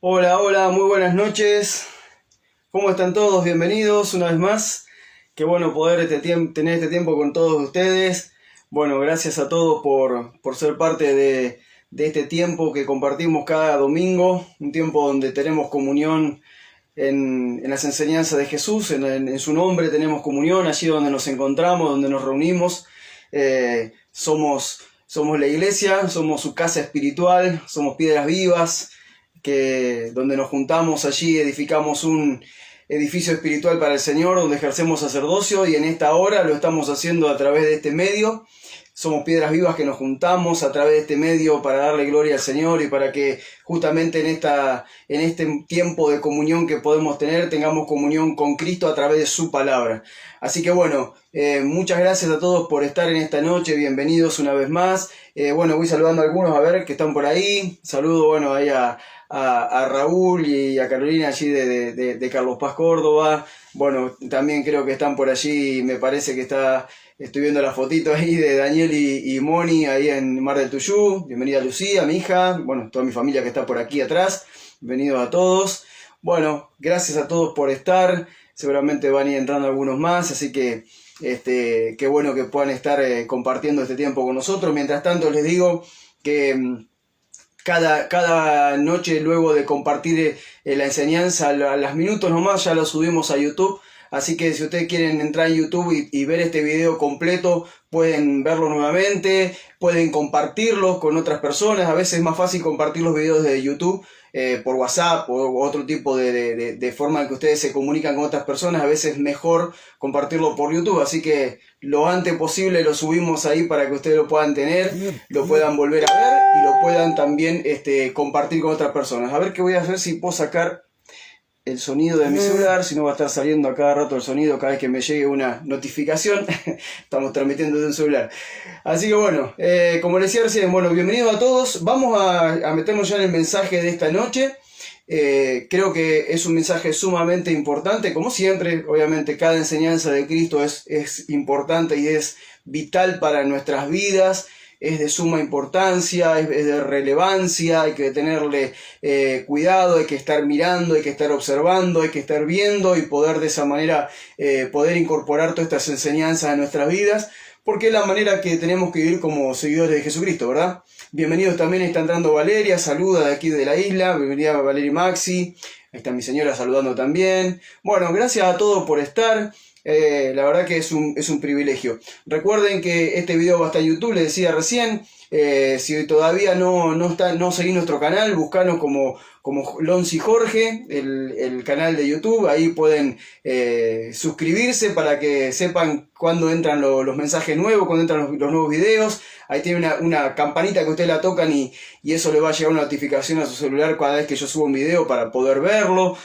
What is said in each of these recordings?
Hola, hola, muy buenas noches. ¿Cómo están todos? Bienvenidos una vez más. Qué bueno poder tener este tiempo con todos ustedes. Bueno, gracias a todos por ser parte de este tiempo que compartimos cada domingo. Un tiempo donde tenemos comunión en las enseñanzas de Jesús, en su nombre tenemos comunión, allí donde nos encontramos, donde nos reunimos. Somos la iglesia, somos su casa espiritual, somos piedras vivas donde nos juntamos allí, edificamos un edificio espiritual para el Señor, donde ejercemos sacerdocio, y en esta hora lo estamos haciendo a través de este medio. Somos piedras vivas que nos juntamos a través de este medio para darle gloria al Señor y para que justamente en este tiempo de comunión que podemos tener, tengamos comunión con Cristo a través de su palabra. Así que bueno, muchas gracias a todos por estar en esta noche, bienvenidos una vez más. Bueno, voy saludando a algunos, a ver, que están por ahí. Saludo, bueno, ahí a Raúl y a Carolina allí de Carlos Paz Córdoba. Bueno, también creo que están por allí, me parece que estoy viendo la fotito ahí de Daniel y Moni ahí en Mar del Tuyú. Bienvenida Lucía, mi hija, bueno, toda mi familia que está por aquí atrás. Bienvenidos a todos. Bueno, gracias a todos por estar. Seguramente van a ir entrando algunos más, así que qué bueno que puedan estar compartiendo este tiempo con nosotros. Mientras tanto les digo que cada noche, luego de compartir la enseñanza, a las minutos nomás ya lo subimos a YouTube. Así que si ustedes quieren entrar en YouTube y ver este video completo, pueden verlo nuevamente, pueden compartirlos con otras personas. A veces es más fácil compartir los videos de YouTube por WhatsApp o otro tipo de forma en que ustedes se comunican con otras personas. A veces es mejor compartirlo por YouTube, así que lo antes posible lo subimos ahí para que ustedes lo puedan tener, lo puedan volver a ver y lo puedan también compartir con otras personas. A ver qué voy a hacer, si puedo sacar el sonido de mi celular, si no va a estar saliendo a cada rato el sonido cada vez que me llegue una notificación. Estamos transmitiendo desde un celular. Así que bueno, como les decía recién, bueno, bienvenidos a todos. Vamos a meternos ya en el mensaje de esta noche. Creo que es un mensaje sumamente importante. Como siempre, obviamente cada enseñanza de Cristo es importante y es vital para nuestras vidas. Es de suma importancia, es de relevancia, hay que tenerle cuidado, hay que estar mirando, hay que estar observando, hay que estar viendo y poder de esa manera poder incorporar todas estas enseñanzas a nuestras vidas, porque es la manera que tenemos que vivir como seguidores de Jesucristo, ¿verdad? Bienvenidos también, está entrando Valeria, saluda de aquí de la isla, bienvenida Valeria y Maxi, ahí está mi señora saludando también. Bueno, gracias a todos por estar. La verdad que es un privilegio. Recuerden que este video va a estar en YouTube, les decía recién. Si todavía no seguís nuestro canal, buscanos como Lonzi Jorge, el canal de YouTube. Ahí pueden suscribirse para que sepan cuando entran los mensajes nuevos, cuando entran los nuevos videos. Ahí tiene una campanita que ustedes la tocan y eso le va a llegar una notificación a su celular cada vez que yo subo un video para poder verlo.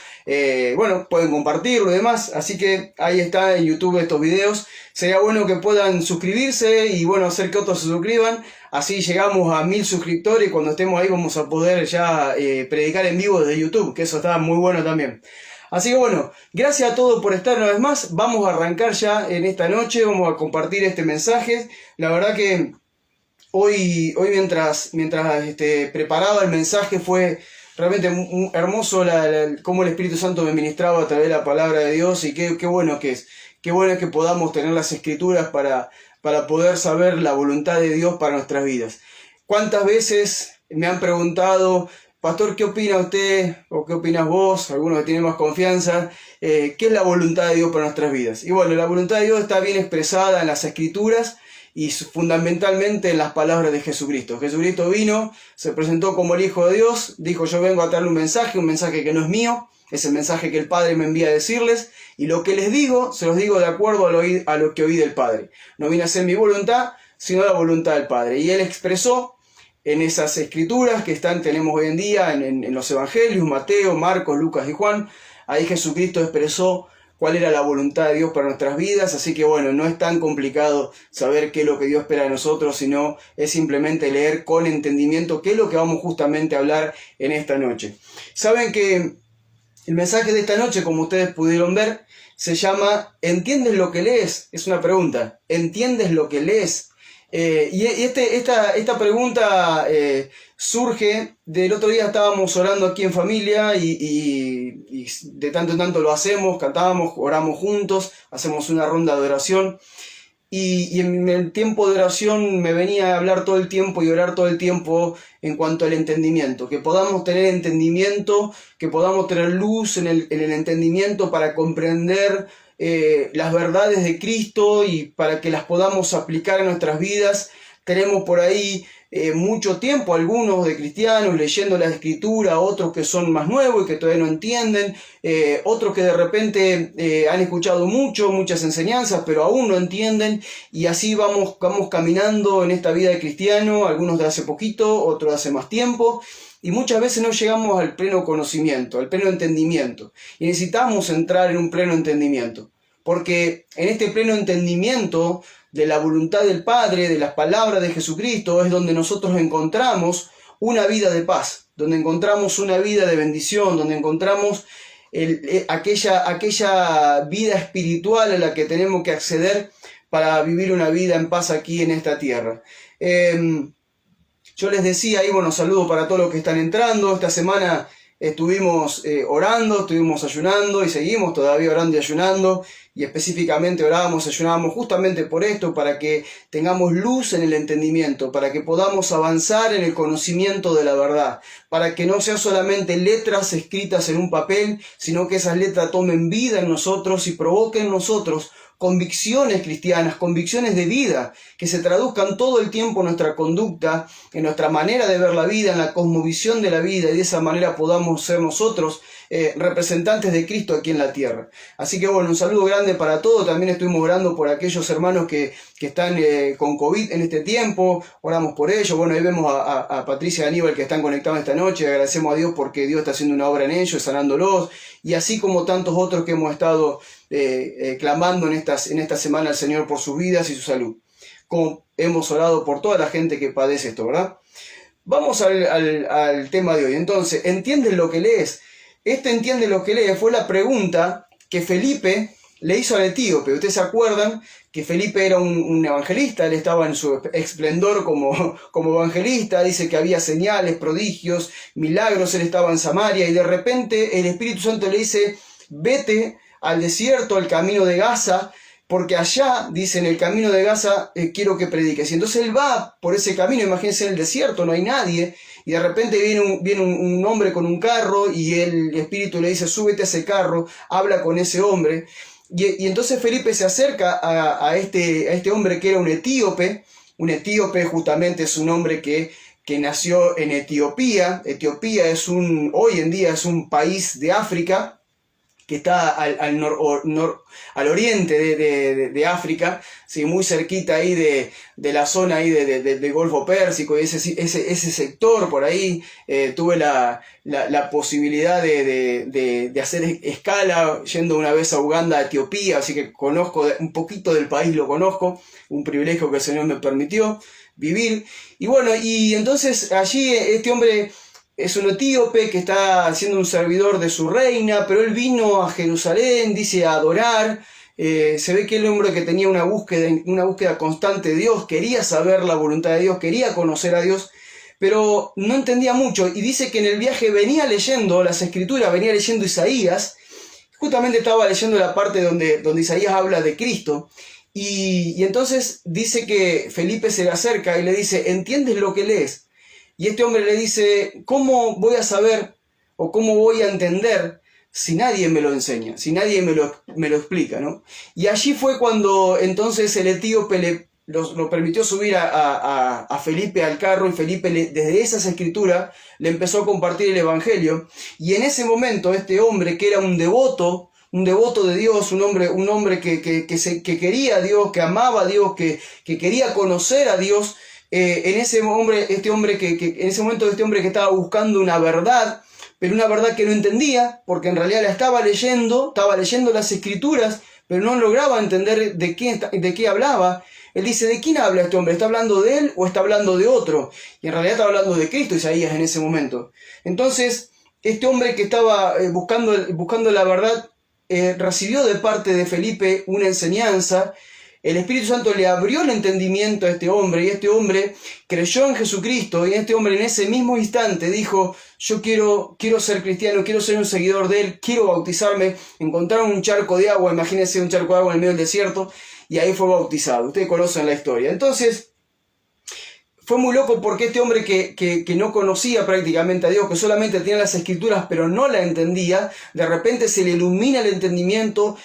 Bueno, pueden compartirlo y demás. Así que ahí está en YouTube estos videos. Sería bueno que puedan suscribirse y bueno, hacer que otros se suscriban. Así llegamos a 1000 suscriptores y cuando estemos ahí vamos a poder ya predicar en vivo desde YouTube, que eso está muy bueno también. Así que bueno, gracias a todos por estar una vez más. Vamos a arrancar ya en esta noche, vamos a compartir este mensaje. La verdad que hoy mientras preparaba el mensaje fue realmente hermoso cómo el Espíritu Santo me ministraba a través de la palabra de Dios, y qué bueno que es. Qué bueno es que podamos tener las Escrituras para poder saber la voluntad de Dios para nuestras vidas. ¿Cuántas veces me han preguntado, pastor, qué opina usted o qué opinas vos, algunos que tienen más confianza, qué es la voluntad de Dios para nuestras vidas? Y bueno, la voluntad de Dios está bien expresada en las Escrituras y fundamentalmente en las palabras de Jesucristo. Jesucristo vino, se presentó como el Hijo de Dios, dijo: yo vengo a traerle un mensaje que no es mío, es el mensaje que el Padre me envía a decirles, y lo que les digo, se los digo de acuerdo a lo que oí del Padre. No vine a hacer mi voluntad, sino la voluntad del Padre. Y Él expresó en esas Escrituras que tenemos hoy en día, en los Evangelios, Mateo, Marcos, Lucas y Juan. Ahí Jesucristo expresó cuál era la voluntad de Dios para nuestras vidas. Así que bueno, no es tan complicado saber qué es lo que Dios espera de nosotros, sino es simplemente leer con entendimiento qué es lo que vamos justamente a hablar en esta noche. Saben que el mensaje de esta noche, como ustedes pudieron ver, se llama ¿entiendes lo que lees? Es una pregunta. ¿Entiendes lo que lees? Esta pregunta surge del otro día. Estábamos orando aquí en familia y de tanto en tanto lo hacemos, cantamos, oramos juntos, hacemos una ronda de oración. Y en el tiempo de oración me venía a hablar todo el tiempo y orar todo el tiempo en cuanto al entendimiento, que podamos tener entendimiento, que podamos tener luz en el entendimiento para comprender las verdades de Cristo y para que las podamos aplicar en nuestras vidas. Tenemos por ahí mucho tiempo, algunos de cristianos, leyendo la Escritura, otros que son más nuevos y que todavía no entienden, otros que de repente han escuchado muchas enseñanzas, pero aún no entienden, y así vamos caminando en esta vida de cristiano, algunos de hace poquito, otros de hace más tiempo, y muchas veces no llegamos al pleno conocimiento, al pleno entendimiento, y necesitamos entrar en un pleno entendimiento, porque en este pleno entendimiento de la voluntad del Padre, de las palabras de Jesucristo, es donde nosotros encontramos una vida de paz, donde encontramos una vida de bendición, donde encontramos aquella vida espiritual a la que tenemos que acceder para vivir una vida en paz aquí en esta tierra. Yo les decía ahí, bueno, saludo para todos los que están entrando. Esta semana estuvimos orando, estuvimos ayunando y seguimos todavía orando y ayunando, y específicamente ayunábamos justamente por esto, para que tengamos luz en el entendimiento, para que podamos avanzar en el conocimiento de la verdad, para que no sean solamente letras escritas en un papel, sino que esas letras tomen vida en nosotros y provoquen en nosotros convicciones cristianas, convicciones de vida, que se traduzcan todo el tiempo en nuestra conducta, en nuestra manera de ver la vida, en la cosmovisión de la vida, y de esa manera podamos ser nosotros representantes de Cristo aquí en la tierra. Así que bueno, un saludo grande para todos. También estuvimos orando por aquellos hermanos que están con COVID en este tiempo, oramos por ellos. Bueno, ahí vemos a Patricia y Aníbal que están conectados esta noche. Agradecemos a Dios porque Dios está haciendo una obra en ellos, sanándolos, y así como tantos otros que hemos estado clamando en esta semana al Señor por sus vidas y su salud, como hemos orado por toda la gente que padece esto, ¿verdad? Vamos al tema de hoy. Entonces, ¿entiendes lo que lees? Entiende lo que lee fue la pregunta que Felipe le hizo al etíope. Ustedes se acuerdan que Felipe era un evangelista, él estaba en su esplendor como evangelista, dice que había señales, prodigios, milagros, él estaba en Samaria, y de repente el Espíritu Santo le dice: vete al desierto, al camino de Gaza, porque allá, dice, en el camino de Gaza quiero que prediques. Y entonces él va por ese camino, imagínense, en el desierto, no hay nadie, y de repente viene un hombre con un carro, y el Espíritu le dice: súbete a ese carro, habla con ese hombre. Y entonces Felipe se acerca a este hombre que era un etíope. Un etíope justamente es un hombre que nació en Etiopía. Etiopía hoy en día es un país de África, que está al oriente de África, ¿sí? Muy cerquita ahí de la zona ahí del Golfo Pérsico, y ese sector por ahí. Tuve la posibilidad de hacer escala yendo una vez a Uganda, a Etiopía, así que conozco un poquito del país, lo conozco, un privilegio que el Señor me permitió vivir. Y bueno, y entonces allí este hombre es un etíope que está siendo un servidor de su reina, pero él vino a Jerusalén, dice, a adorar. Se ve que el hombre que tenía una búsqueda constante de Dios, quería saber la voluntad de Dios, quería conocer a Dios, pero no entendía mucho. Y dice que en el viaje venía leyendo las Escrituras, venía leyendo Isaías. Justamente estaba leyendo la parte donde Isaías habla de Cristo. Y entonces dice que Felipe se le acerca y le dice: ¿entiendes lo que lees? Y este hombre le dice: ¿cómo voy a saber o cómo voy a entender si nadie me lo enseña, si nadie me lo explica, ¿no? Y allí fue cuando entonces el etíope lo permitió subir a Felipe al carro, y Felipe desde esas escrituras le empezó a compartir el evangelio. Y en ese momento este hombre, que era un devoto de Dios, un hombre que quería a Dios, que amaba a Dios, que quería conocer a Dios, en ese momento este hombre que estaba buscando una verdad, pero una verdad que no entendía, porque en realidad estaba leyendo las Escrituras, pero no lograba entender de qué hablaba. Él dice: ¿de quién habla este hombre? ¿Está hablando de él o está hablando de otro? Y en realidad está hablando de Cristo, Isaías, en ese momento. Entonces, este hombre que estaba buscando la verdad, recibió de parte de Felipe una enseñanza, el Espíritu Santo le abrió el entendimiento a este hombre y este hombre creyó en Jesucristo y este hombre en ese mismo instante dijo, yo quiero ser cristiano, quiero ser un seguidor de Él, quiero bautizarme. Encontraron un charco de agua, imagínense un charco de agua en el medio del desierto y ahí fue bautizado. Ustedes conocen la historia. Entonces, fue muy loco porque este hombre que no conocía prácticamente a Dios, que solamente tenía las escrituras pero no la entendía, de repente se le ilumina el entendimiento,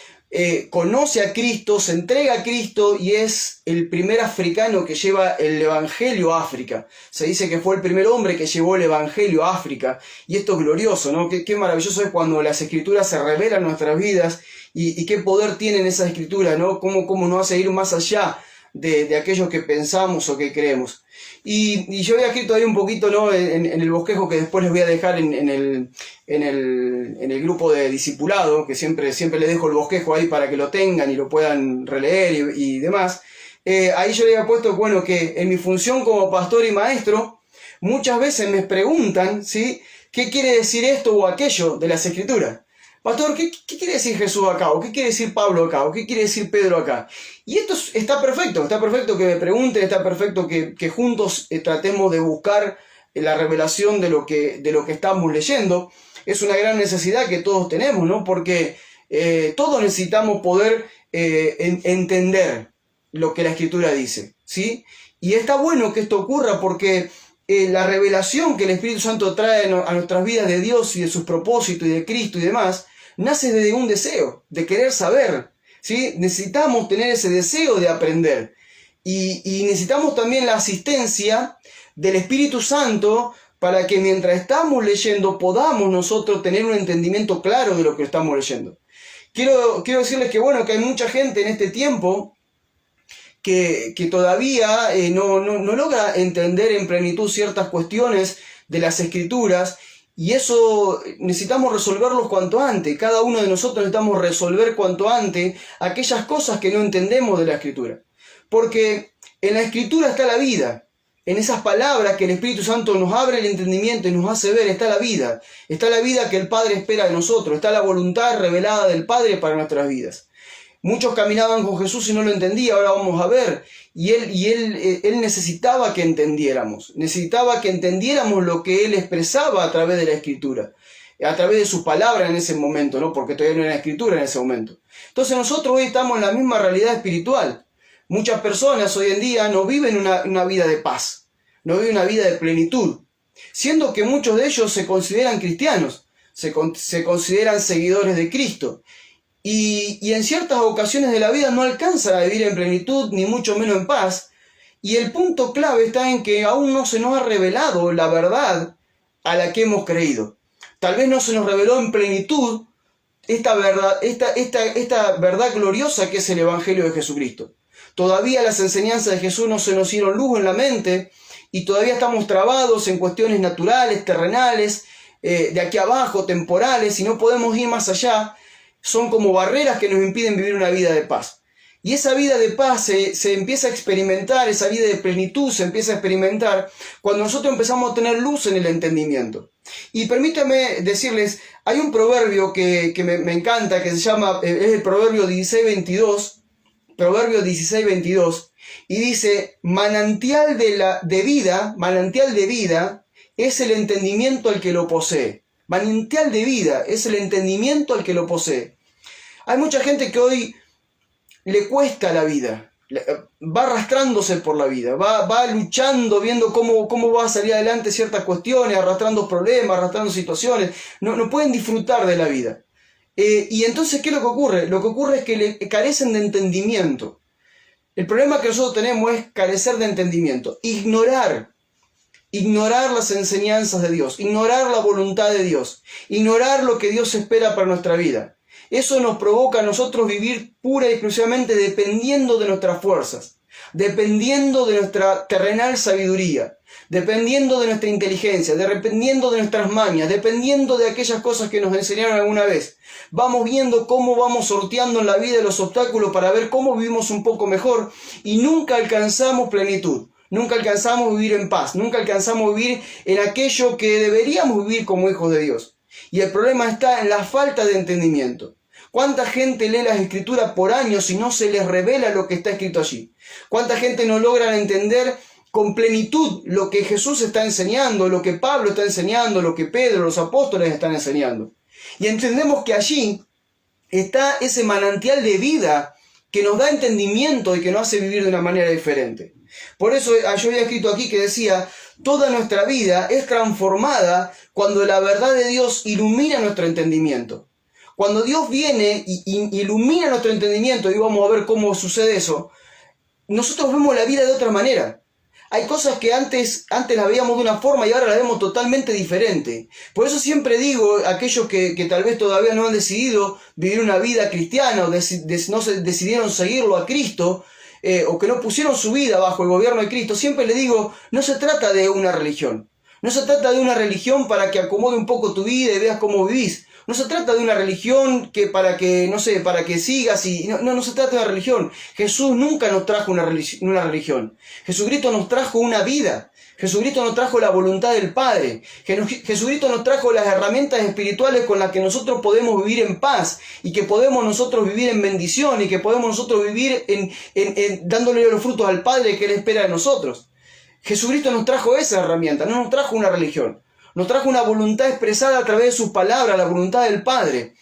conoce a Cristo, se entrega a Cristo y es el primer africano que lleva el Evangelio a África. Se dice que fue el primer hombre que llevó el Evangelio a África y esto es glorioso, ¿no? Qué maravilloso es cuando las escrituras se revelan en nuestras vidas y qué poder tienen esas escrituras, ¿no? Cómo nos hace ir más allá de aquello que pensamos o que creemos. Y yo había escrito ahí un poquito, ¿no? en el bosquejo que después les voy a dejar en el grupo de discipulado, que siempre les dejo el bosquejo ahí para que lo tengan y lo puedan releer y demás. Ahí yo le había puesto, bueno, que en mi función como pastor y maestro, muchas veces me preguntan, ¿sí? ¿Qué quiere decir esto o aquello de las Escrituras? Pastor, ¿qué quiere decir Jesús acá? ¿O qué quiere decir Pablo acá? ¿O qué quiere decir Pedro acá? Y esto está perfecto que me pregunten, está perfecto que juntos tratemos de buscar la revelación de lo que estamos leyendo. Es una gran necesidad que todos tenemos, ¿no? Porque todos necesitamos poder entender lo que la Escritura dice, ¿sí? Y está bueno que esto ocurra porque la revelación que el Espíritu Santo trae a nuestras vidas de Dios y de sus propósitos y de Cristo y demás, nace de un deseo, de querer saber, ¿sí? Necesitamos tener ese deseo de aprender. Y necesitamos también la asistencia del Espíritu Santo para que mientras estamos leyendo podamos nosotros tener un entendimiento claro de lo que estamos leyendo. Quiero decirles que bueno, que hay mucha gente en este tiempo que todavía no logra entender en plenitud ciertas cuestiones de las Escrituras, y eso necesitamos resolverlos cuanto antes. Cada uno de nosotros necesitamos resolver cuanto antes aquellas cosas que no entendemos de la Escritura. Porque en la Escritura está la vida. En esas palabras que el Espíritu Santo nos abre el entendimiento y nos hace ver, está la vida. Está la vida que el Padre espera de nosotros. Está la voluntad revelada del Padre para nuestras vidas. Muchos caminaban con Jesús y no lo entendían, ahora vamos a ver. Y él necesitaba que entendiéramos. Necesitaba que entendiéramos lo que Él expresaba a través de la Escritura. A través de sus palabras en ese momento, ¿no? Porque todavía no era Escritura en ese momento. Entonces nosotros hoy estamos en la misma realidad espiritual. Muchas personas hoy en día no viven una vida de paz. No viven una vida de plenitud. Siendo que muchos de ellos se consideran cristianos. Se consideran seguidores de Cristo. Y en ciertas ocasiones de la vida no alcanzan a vivir en plenitud, ni mucho menos en paz. Y el punto clave está en que aún no se nos ha revelado la verdad a la que hemos creído. Tal vez no se nos reveló en plenitud esta verdad gloriosa que es el Evangelio de Jesucristo. Todavía las enseñanzas de Jesús no se nos dieron luz en la mente y todavía estamos trabados en cuestiones naturales, terrenales, de aquí abajo, temporales, y no podemos ir más allá. Son como barreras que nos impiden vivir una vida de paz. Y esa vida de paz se empieza a experimentar, esa vida de plenitud se empieza a experimentar cuando nosotros empezamos a tener luz en el entendimiento. Y permítanme decirles, hay un proverbio que me encanta, que se llama, es el proverbio 16:22, y dice, manantial de vida es el entendimiento al que lo posee. Manantial de vida es el entendimiento al que lo posee. Hay mucha gente que hoy le cuesta la vida, va arrastrándose por la vida, va luchando, viendo cómo va a salir adelante ciertas cuestiones, arrastrando problemas, arrastrando situaciones, no pueden disfrutar de la vida. Y entonces, ¿qué es lo que ocurre? Lo que ocurre es que carecen de entendimiento. El problema que nosotros tenemos es carecer de entendimiento, ignorar las enseñanzas de Dios, ignorar la voluntad de Dios, ignorar lo que Dios espera para nuestra vida. Eso nos provoca a nosotros vivir pura y exclusivamente dependiendo de nuestras fuerzas, dependiendo de nuestra terrenal sabiduría, dependiendo de nuestra inteligencia, dependiendo de nuestras mañas, dependiendo de aquellas cosas que nos enseñaron alguna vez. Vamos viendo cómo vamos sorteando en la vida los obstáculos para ver cómo vivimos un poco mejor y nunca alcanzamos plenitud. Nunca alcanzamos a vivir en paz, nunca alcanzamos a vivir en aquello que deberíamos vivir como hijos de Dios. Y el problema está en la falta de entendimiento. ¿Cuánta gente lee las Escrituras por años y no se les revela lo que está escrito allí? ¿Cuánta gente no logra entender con plenitud lo que Jesús está enseñando, lo que Pablo está enseñando, lo que Pedro, los apóstoles están enseñando? Y entendemos que allí está ese manantial de vida que nos da entendimiento y que nos hace vivir de una manera diferente. Por eso yo había escrito aquí que decía, toda nuestra vida es transformada cuando la verdad de Dios ilumina nuestro entendimiento. Cuando Dios viene y ilumina nuestro entendimiento, y vamos a ver cómo sucede eso, nosotros vemos la vida de otra manera. Hay cosas que antes las veíamos de una forma y ahora las vemos totalmente diferente. Por eso siempre digo, aquellos que tal vez todavía no han decidido vivir una vida cristiana o no decidieron seguirlo a Cristo, o que no pusieron su vida bajo el gobierno de Cristo, siempre les digo, no se trata de una religión. No se trata de una religión para que acomode un poco tu vida y veas cómo vivís. No se trata de una religión para que sigas y... No se trata de una religión. Jesús nunca nos trajo una religión. Jesucristo nos trajo una vida. Jesucristo nos trajo la voluntad del Padre. Jesucristo nos trajo las herramientas espirituales con las que nosotros podemos vivir en paz y que podemos nosotros vivir en bendición y que podemos nosotros vivir dándole los frutos al Padre que Él espera de nosotros. Jesucristo nos trajo esa herramienta, no nos trajo una religión. Nos trajo una voluntad expresada a través de sus palabras, la voluntad del Padre.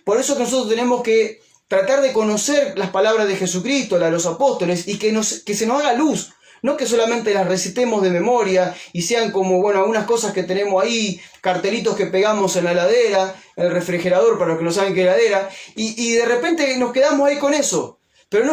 Por eso nosotros tenemos que tratar de conocer las palabras de Jesucristo, las de los apóstoles, y que se nos haga luz. No que solamente las recitemos de memoria y sean como, algunas cosas que tenemos ahí, cartelitos que pegamos en la heladera, en el refrigerador, para los que no saben qué heladera, y de repente nos quedamos ahí con eso. Pero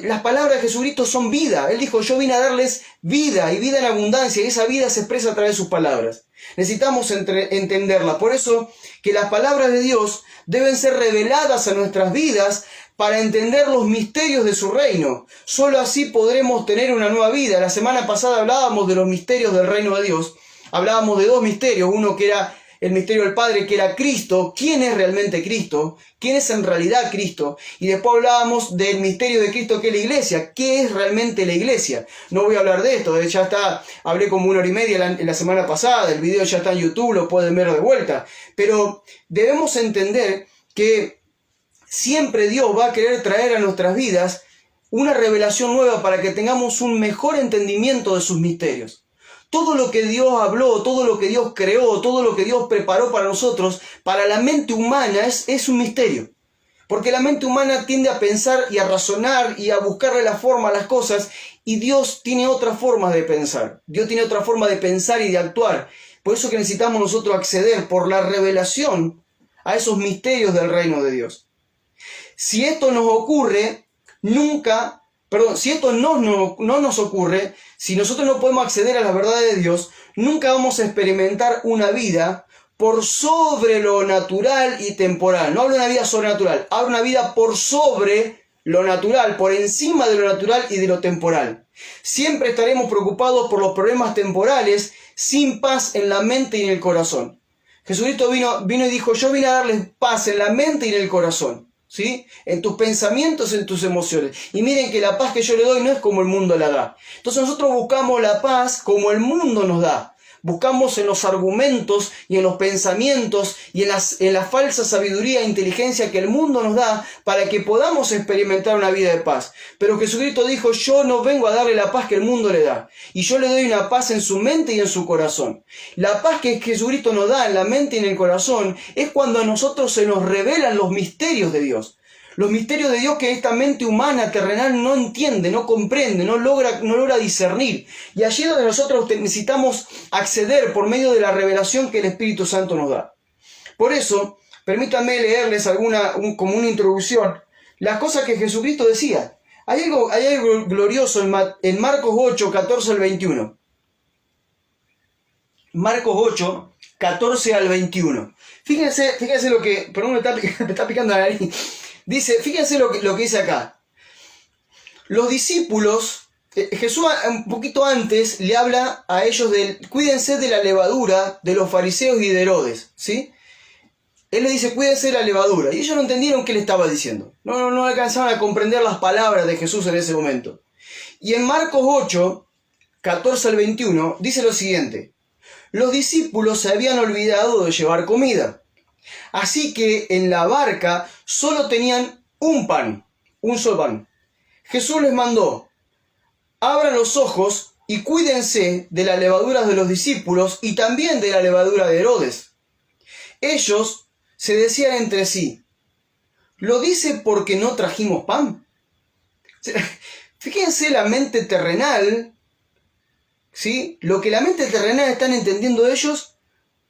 las palabras de Jesucristo son vida. Él dijo, yo vine a darles vida y vida en abundancia, y esa vida se expresa a través de sus palabras. Necesitamos entenderla. Por eso que las palabras de Dios deben ser reveladas a nuestras vidas para entender los misterios de su reino. Solo así podremos tener una nueva vida. La semana pasada hablábamos de los misterios del reino de Dios. Hablábamos de dos misterios. Uno que era el misterio del Padre, que era Cristo. ¿Quién es realmente Cristo? ¿Quién es en realidad Cristo? Y después hablábamos del misterio de Cristo, que es la iglesia. ¿Qué es realmente la iglesia? No voy a hablar de esto, ya está, hablé como 1 hora y media en la semana pasada, el video ya está en YouTube, lo pueden ver de vuelta. Pero debemos entender que siempre Dios va a querer traer a nuestras vidas una revelación nueva para que tengamos un mejor entendimiento de sus misterios. Todo lo que Dios habló, todo lo que Dios creó, todo lo que Dios preparó para nosotros, para la mente humana es un misterio. Porque la mente humana tiende a pensar y a razonar y a buscarle la forma a las cosas, y Dios tiene otra forma de pensar. Dios tiene otra forma de pensar y de actuar. Por eso que necesitamos nosotros acceder por la revelación a esos misterios del reino de Dios. Si esto nos ocurre, si esto no nos ocurre, si nosotros no podemos acceder a la verdad de Dios, nunca vamos a experimentar una vida por sobre lo natural y temporal. No hablo de una vida sobrenatural, hablo de una vida por sobre lo natural, por encima de lo natural y de lo temporal. Siempre estaremos preocupados por los problemas temporales, sin paz en la mente y en el corazón. Jesucristo vino y dijo, yo vine a darles paz en la mente y en el corazón. ¿Sí? En tus pensamientos, en tus emociones. Y miren que la paz que yo le doy no es como el mundo la da. Entonces nosotros buscamos la paz como el mundo nos da. Buscamos en los argumentos y en los pensamientos y en la falsa sabiduría e inteligencia que el mundo nos da para que podamos experimentar una vida de paz. Pero Jesucristo dijo, yo no vengo a darle la paz que el mundo le da. Y yo le doy una paz en su mente y en su corazón. La paz que Jesucristo nos da en la mente y en el corazón es cuando a nosotros se nos revelan los misterios de Dios. Los misterios de Dios que esta mente humana terrenal no entiende, no comprende, no logra discernir. Y allí es donde nosotros necesitamos acceder por medio de la revelación que el Espíritu Santo nos da. Por eso, permítanme leerles como una introducción, las cosas que Jesucristo decía. Hay algo glorioso en Marcos 8, 14 al 21. Marcos 8, 14 al 21. Fíjense lo que... Perdón, me está picando la nariz. Dice, fíjense lo que dice acá. Los discípulos, Jesús un poquito antes le habla a ellos cuídense de la levadura de los fariseos y de Herodes, ¿sí? Él le dice, cuídense de la levadura. Y ellos no entendieron qué le estaba diciendo. No alcanzaban a comprender las palabras de Jesús en ese momento. Y en Marcos 8, 14 al 21, dice lo siguiente. Los discípulos se habían olvidado de llevar comida. Así que en la barca solo tenían un pan, un solo pan. Jesús les mandó: abran los ojos y cuídense de las levaduras de los discípulos y también de la levadura de Herodes. Ellos se decían entre sí: ¿lo dice porque no trajimos pan? Fíjense la mente terrenal, ¿sí? Lo que la mente terrenal están entendiendo ellos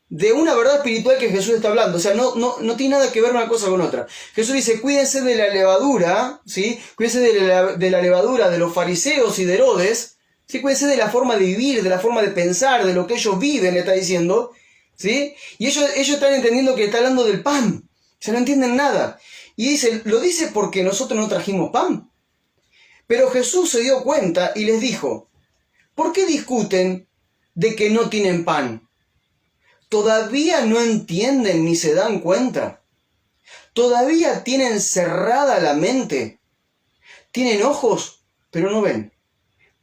de una verdad espiritual que Jesús está hablando. O sea, no tiene nada que ver una cosa con otra. Jesús dice: cuídense de la levadura, ¿sí? Cuídense de la levadura de los fariseos y de Herodes, ¿sí? Cuídense de la forma de vivir, de la forma de pensar, de lo que ellos viven, le está diciendo, ¿sí? Y ellos están entendiendo que está hablando del pan. O sea, no entienden nada. Y dice: ¿lo dice porque nosotros no trajimos pan? Pero Jesús se dio cuenta y les dijo: ¿por qué discuten de que no tienen pan? ¿Todavía no entienden ni se dan cuenta? ¿Todavía tienen cerrada la mente? ¿Tienen ojos, pero no ven?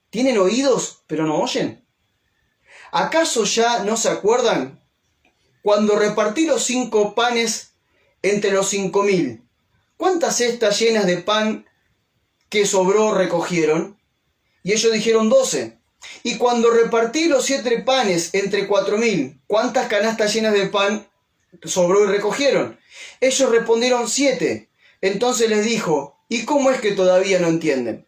¿Tienen oídos, pero no oyen? ¿Acaso ya no se acuerdan cuando repartí los 5 panes entre los 5.000? ¿Cuántas cestas llenas de pan que sobró recogieron? Y ellos dijeron 12. Y cuando repartí los 7 panes entre 4.000, ¿cuántas canastas llenas de pan sobró y recogieron? Ellos respondieron 7. Entonces les dijo: ¿y cómo es que todavía no entienden?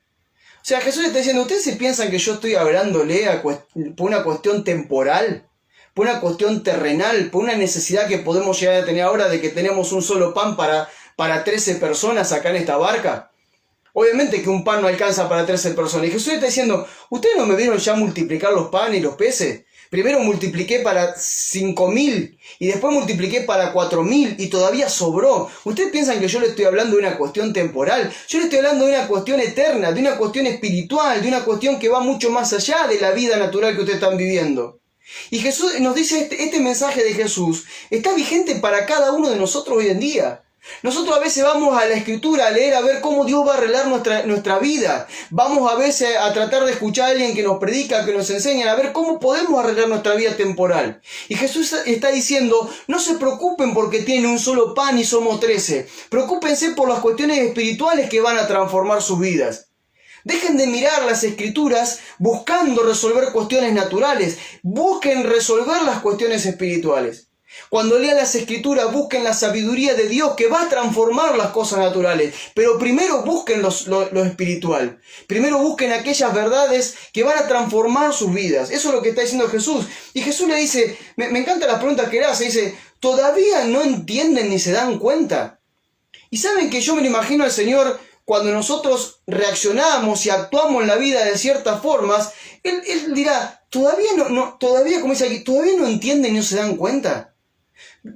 O sea, Jesús está diciendo: ¿ustedes se piensan que yo estoy hablándole por una cuestión temporal? ¿Por una cuestión terrenal? ¿Por una necesidad que podemos llegar a tener ahora de que tenemos un solo pan para 13 personas acá en esta barca? Obviamente que un pan no alcanza para 13 personas. Y Jesús está diciendo: ¿ustedes no me vieron ya multiplicar los panes y los peces? Primero multipliqué para 5.000 y después multipliqué para 4.000 y todavía sobró. ¿Ustedes piensan que yo le estoy hablando de una cuestión temporal? Yo le estoy hablando de una cuestión eterna, de una cuestión espiritual, de una cuestión que va mucho más allá de la vida natural que ustedes están viviendo. Y Jesús nos dice, este mensaje de Jesús está vigente para cada uno de nosotros hoy en día. Nosotros a veces vamos a la Escritura a leer, a ver cómo Dios va a arreglar nuestra vida. Vamos a veces a tratar de escuchar a alguien que nos predica, que nos enseña, a ver cómo podemos arreglar nuestra vida temporal. Y Jesús está diciendo: no se preocupen porque tienen un solo pan y somos 13. Preocúpense por las cuestiones espirituales que van a transformar sus vidas. Dejen de mirar las Escrituras buscando resolver cuestiones naturales. Busquen resolver las cuestiones espirituales. Cuando lean las Escrituras, busquen la sabiduría de Dios que va a transformar las cosas naturales. Pero primero busquen lo espiritual. Primero busquen aquellas verdades que van a transformar sus vidas. Eso es lo que está diciendo Jesús. Y Jesús le dice, me encanta la pregunta que le hace, dice: ¿todavía no entienden ni se dan cuenta? Y saben que yo me lo imagino al Señor cuando nosotros reaccionamos y actuamos en la vida de ciertas formas. Él dirá: todavía, como dice aquí, ¿todavía no entienden y no se dan cuenta?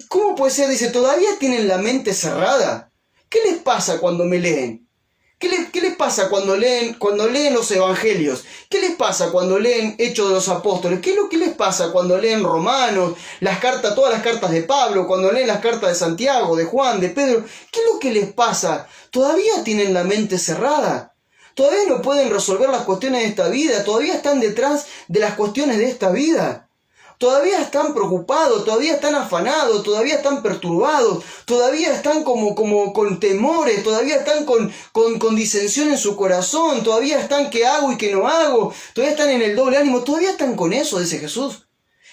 ¿Cómo puede ser? Dice: todavía tienen la mente cerrada. ¿Qué les pasa cuando me leen? ¿Qué les pasa cuando leen los evangelios? ¿Qué les pasa cuando leen Hechos de los Apóstoles? ¿Qué les pasa cuando leen Romanos, todas las cartas de Pablo, cuando leen las cartas de Santiago, de Juan, de Pedro? ¿Qué es lo que les pasa? Todavía tienen la mente cerrada. Todavía no pueden resolver las cuestiones de esta vida. Todavía están detrás de las cuestiones de esta vida. Todavía están preocupados, todavía están afanados, todavía están perturbados, todavía están como con temores, todavía están con disensión en su corazón, todavía están qué hago y qué no hago, todavía están en el doble ánimo, todavía están con eso, dice Jesús.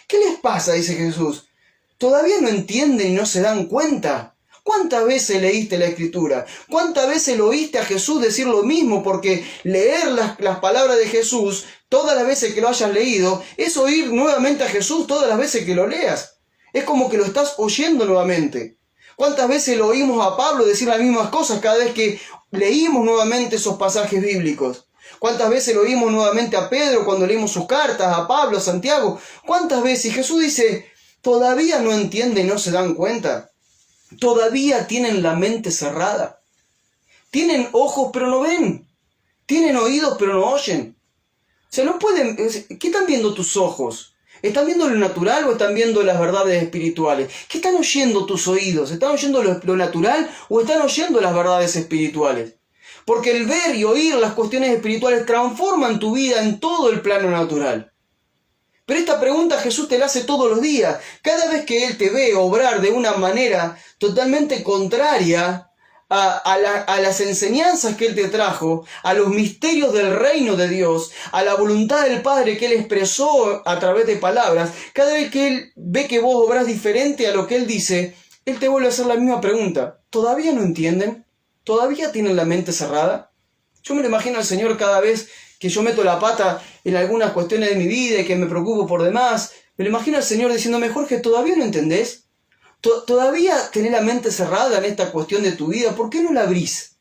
¿Qué les pasa? Dice Jesús. Todavía no entienden y no se dan cuenta. ¿Cuántas veces leíste la Escritura? ¿Cuántas veces lo oíste a Jesús decir lo mismo? Porque leer las palabras de Jesús, todas las veces que lo hayas leído, es oír nuevamente a Jesús todas las veces que lo leas. Es como que lo estás oyendo nuevamente. ¿Cuántas veces lo oímos a Pablo decir las mismas cosas cada vez que leímos nuevamente esos pasajes bíblicos? ¿Cuántas veces lo oímos nuevamente a Pedro cuando leímos sus cartas, a Pablo, a Santiago? ¿Cuántas veces? Y Jesús dice: todavía no entienden y no se dan cuenta. Todavía tienen la mente cerrada. Tienen ojos pero no ven. Tienen oídos pero no oyen. O sea, no pueden... ¿Qué están viendo tus ojos? ¿Están viendo lo natural o están viendo las verdades espirituales? ¿Qué están oyendo tus oídos? ¿Están oyendo lo natural o están oyendo las verdades espirituales? Porque el ver y oír las cuestiones espirituales transforman tu vida en todo el plano natural. Pero esta pregunta Jesús te la hace todos los días. Cada vez que Él te ve obrar de una manera totalmente contraria a las enseñanzas que Él te trajo, a los misterios del reino de Dios, a la voluntad del Padre que Él expresó a través de palabras, cada vez que Él ve que vos obrás diferente a lo que Él dice, Él te vuelve a hacer la misma pregunta. ¿Todavía no entienden? ¿Todavía tienen la mente cerrada? Yo me lo imagino al Señor cada vez que yo meto la pata en algunas cuestiones de mi vida y que me preocupo por demás. Me lo imagino al Señor diciéndome, Jorge, ¿todavía no entendés? ¿Todavía tenés la mente cerrada en esta cuestión de tu vida? ¿Por qué no la abrís?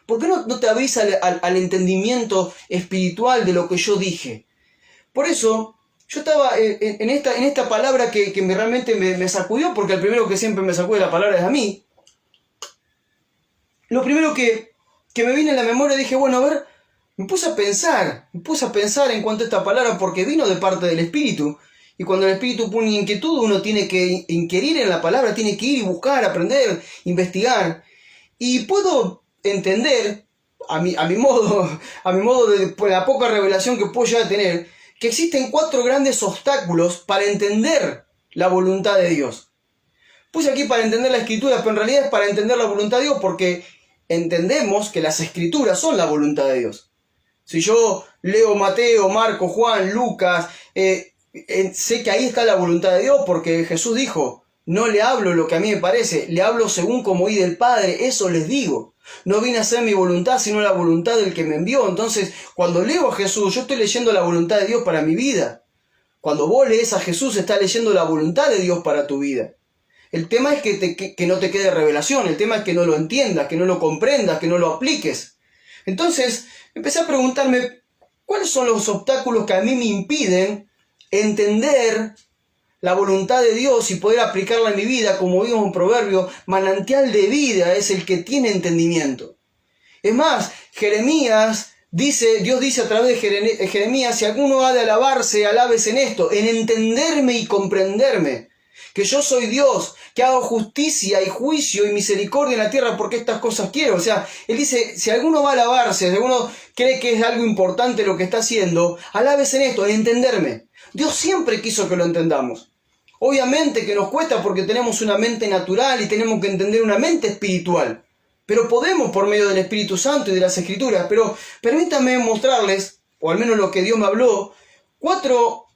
¿Por qué no te abrís al entendimiento espiritual de lo que yo dije? Por eso, yo estaba en esta palabra que realmente me sacudió, porque el primero que siempre me sacude la palabra es a mí. Lo primero que me vino en la memoria, dije, bueno, a ver, me puse a pensar en cuanto a esta palabra, porque vino de parte del Espíritu. Y cuando el Espíritu pone inquietud, uno tiene que inquirir en la palabra, tiene que ir y buscar, aprender, investigar. Y puedo entender, a mi modo de la poca revelación que puedo llegar a tener, que existen 4 grandes obstáculos para entender la voluntad de Dios. Puse aquí para entender la Escritura, pero en realidad es para entender la voluntad de Dios, porque entendemos que las Escrituras son la voluntad de Dios. Si yo leo Mateo, Marcos, Juan, Lucas, sé que ahí está la voluntad de Dios, porque Jesús dijo, no le hablo lo que a mí me parece, le hablo según como oí del Padre, eso les digo. No vine a hacer mi voluntad, sino la voluntad del que me envió. Entonces, cuando leo a Jesús, yo estoy leyendo la voluntad de Dios para mi vida. Cuando vos lees a Jesús, estás leyendo la voluntad de Dios para tu vida. El tema es que no te quede revelación, el tema es que no lo entiendas, que no lo comprendas, que no lo apliques. Entonces, empecé a preguntarme, ¿cuáles son los obstáculos que a mí me impiden entender la voluntad de Dios y poder aplicarla en mi vida? Como vimos en Proverbio, manantial de vida es el que tiene entendimiento. Es más, Jeremías Dios dice a través de Jeremías, si alguno ha de alabarse, alabes en esto, en entenderme y comprenderme, que yo soy Dios, que hago justicia y juicio y misericordia en la tierra porque estas cosas quiero. O sea, él dice, si alguno va a alabarse, si alguno cree que es algo importante lo que está haciendo, alabes en esto, en entenderme. Dios siempre quiso que lo entendamos. Obviamente que nos cuesta porque tenemos una mente natural y tenemos que entender una mente espiritual. Pero podemos por medio del Espíritu Santo y de las Escrituras. Pero permítanme mostrarles, o al menos lo que Dios me habló, cuatro